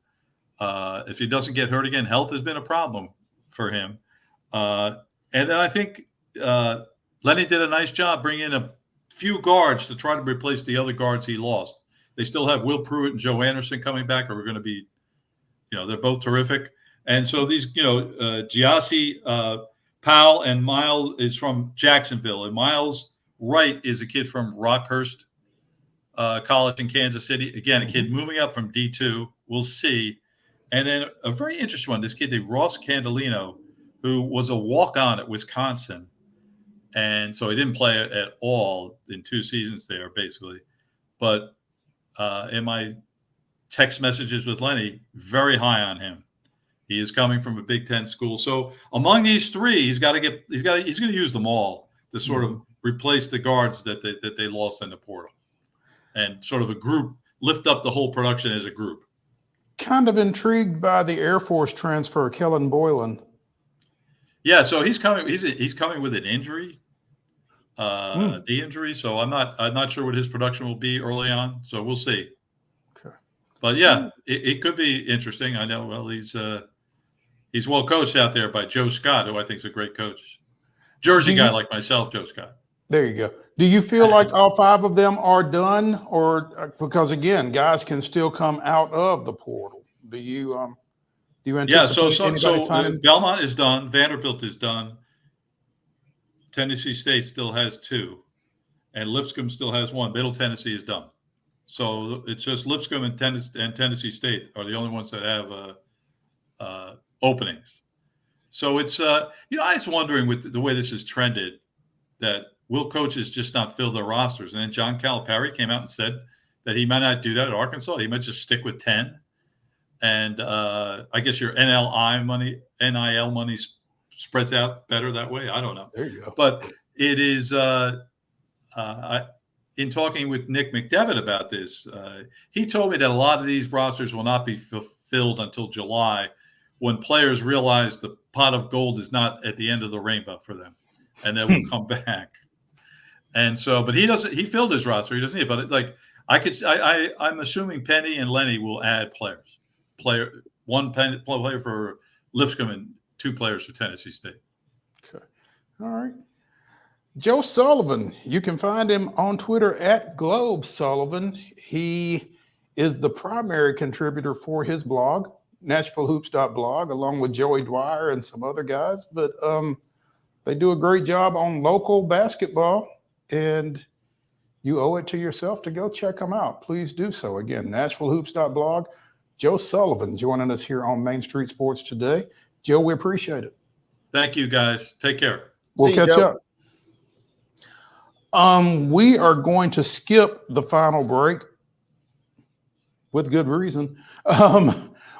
If he doesn't get hurt again, health has been a problem for him. And then I think Lenny did a nice job bringing in a few guards to try to replace the other guards he lost. They still have Will Pruitt and Joe Anderson coming back, or we're going to be, they're both terrific. And so these, Giassi, Powell, and Miles is from Jacksonville. And Miles Wright is a kid from Rockhurst College in Kansas City. Again, a kid moving up from D2. We'll see. And then a very interesting one, this kid named Ross Candolino, who was a walk-on at Wisconsin. And so he didn't play at all in 2 seasons there, basically. But in my text messages with Lenny, very high on him. He is coming from a Big Ten school. So among these 3, he's going to use them all to sort of replace the guards that they lost in the portal, and sort of a group, lift up the whole production as a group. Kind of intrigued by the Air Force transfer, Kellen Boylan. Yeah, so he's coming. He's coming with an injury, the injury. So I'm not sure what his production will be early on. So we'll see. Okay. But yeah, it could be interesting. I know. Well, he's well coached out there by Joe Scott, who I think is a great coach. Jersey guy like myself, Joe Scott. There you go. Do you feel like all 5 of them are done, or because again, guys can still come out of the portal? Do you anticipate? Yeah. So Belmont is done. Vanderbilt is done. Tennessee State still has 2, and Lipscomb still has 1. Middle Tennessee is done. So it's just Lipscomb and Tennessee State are the only ones that have openings. So it's I was wondering with the way this has trended that will coaches just not fill their rosters? And then John Calipari came out and said that he might not do that at Arkansas. He might just stick with 10. And I guess your NIL money spreads out better that way. I don't know. There you go. But it is in talking with Nick McDevitt about this, he told me that a lot of these rosters will not be fulfilled until July, when players realize the pot of gold is not at the end of the rainbow for them, and they will come back. And so, but he filled his roster. He doesn't need it. But I'm assuming Penny and Lenny will add players. One player for Lipscomb and 2 players for Tennessee State. Okay. All right. Joe Sullivan, you can find him on Twitter at Globe Sullivan. He is the primary contributor for his blog, NASHVILLEHOOPS.blog, along with Joey Dwyer and some other guys. But they do a great job on local basketball, and you owe it to yourself to go check them out. Please do so. Again, NASHVILLEHOOPS.blog. Joe Sullivan joining us here on Main Street Sports today. Joe, we appreciate it. Thank you, guys. Take care. We'll catch up. We are going to skip the final break with good reason.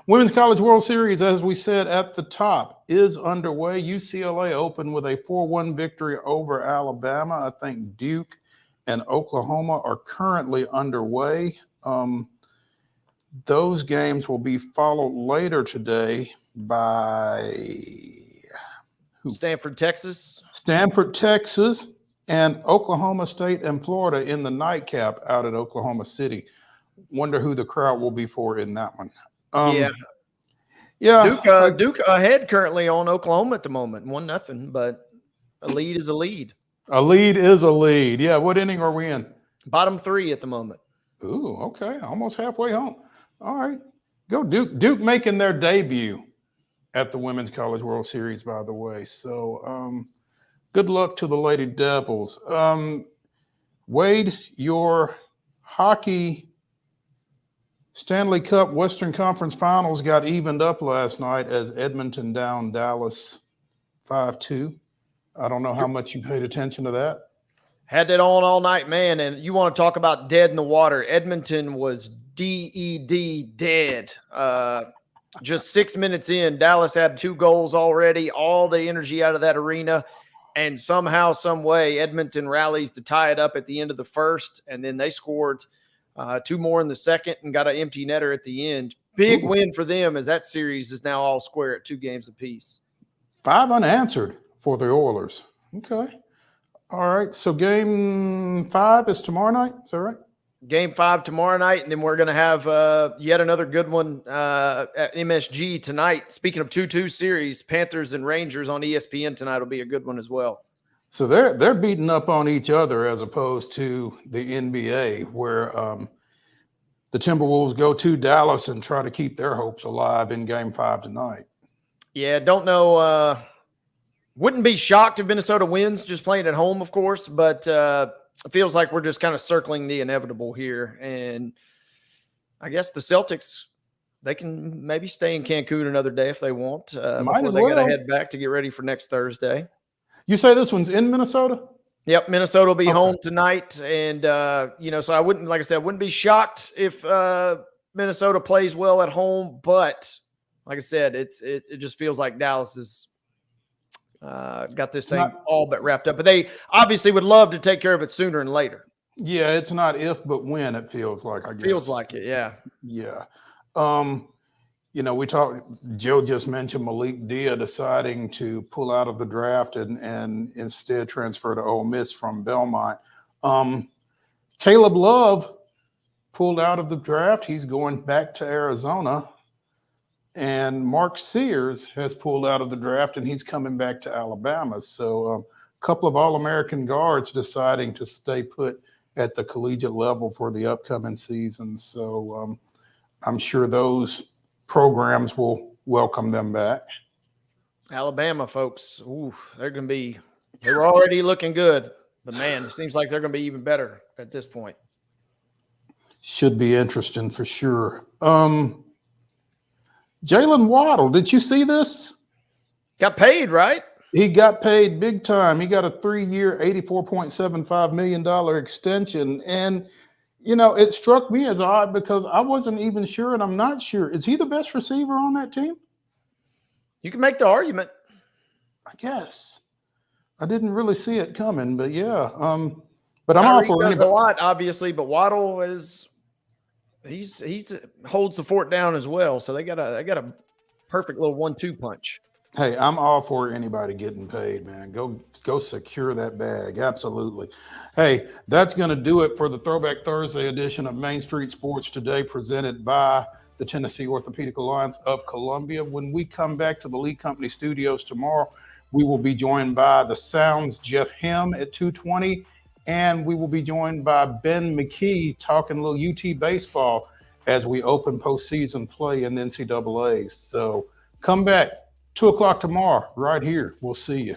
Women's College World Series, as we said at the top, is underway. UCLA opened with a 4-1 victory over Alabama. I think Duke and Oklahoma are currently underway. Those games will be followed later today by Stanford, Texas. Stanford, Texas, and Oklahoma State and Florida in the nightcap out at Oklahoma City. Wonder who the crowd will be for in that one. Yeah. Duke ahead currently on Oklahoma at the moment, 1-0, but a lead is a lead. A lead is a lead. Yeah. What inning are we in? Bottom 3 at the moment. Ooh, okay. Almost halfway home. All right. Go Duke. Duke making their debut at the Women's College World Series, by the way. So good luck to the Lady Devils. Wade, your hockey Stanley Cup Western Conference Finals got evened up last night as Edmonton down Dallas 5-2. I don't know how much you paid attention to that. Had that on all night, man. And you want to talk about dead in the water. Edmonton was DED dead. Just 6 minutes in, Dallas had 2 goals already, all the energy out of that arena. And somehow, some way, Edmonton rallies to tie it up at the end of the first. And then they scored 2 more in the second and got an empty netter at the end. Big win for them as that series is now all square at 2 games apiece. 5 unanswered for the Oilers. Okay. All right. So game 5 is tomorrow night. Is that right? Game 5 tomorrow night, and then we're going to have yet another good one at MSG tonight. Speaking of 2-2 series, Panthers and Rangers on ESPN tonight will be a good one as well. So they're beating up on each other as opposed to the NBA, where the Timberwolves go to Dallas and try to keep their hopes alive in Game 5 tonight. Yeah, don't know. Wouldn't be shocked if Minnesota wins, just playing at home, of course, but it feels like we're just kind of circling the inevitable here. And I guess the Celtics, they can maybe stay in Cancun another day if they want before they got to head back to get ready for next Thursday. You say this one's in Minnesota? Yep, Minnesota will be home tonight. And, so I wouldn't, like I said, I wouldn't be shocked if Minnesota plays well at home. But like I said, it just feels like Dallas is got this thing all but wrapped up. But they obviously would love to take care of it sooner and later. Yeah, it's not if, but when, it feels like, I guess. Feels like it, yeah. Yeah. Joe just mentioned Malik Dia deciding to pull out of the draft and instead transfer to Ole Miss from Belmont. Caleb Love pulled out of the draft. He's going back to Arizona. And Mark Sears has pulled out of the draft, and he's coming back to Alabama. So a couple of All-American guards deciding to stay put at the collegiate level for the upcoming season. So I'm sure those programs will welcome them back. Alabama folks, they were already looking good, but man, it seems like they're going to be even better at this point. Should be interesting for sure. Jalen Waddle, did you see this? Got paid, right? He got paid big time. He got a 3-year, $84.75 million extension. And, it struck me as odd because I wasn't even sure, and I'm not sure. Is he the best receiver on that team? You can make the argument. I guess. I didn't really see it coming, but yeah. But I'm all for does a lot, obviously, but Waddle is he's holds the fort down as well. So they got a perfect little 1-2 punch. Hey, I'm all for anybody getting paid, man. Go secure that bag. Absolutely. Hey, that's going to do it for the Throwback Thursday edition of Main Street Sports Today, presented by the Tennessee Orthopedic Alliance of Columbia. When we come back to the Lee Company Studios tomorrow, we will be joined by the Sounds' Jeff Hem at 2:20. And we will be joined by Ben McKee talking a little UT baseball as we open postseason play in the NCAA. So come back 2 o'clock tomorrow right here. We'll see you.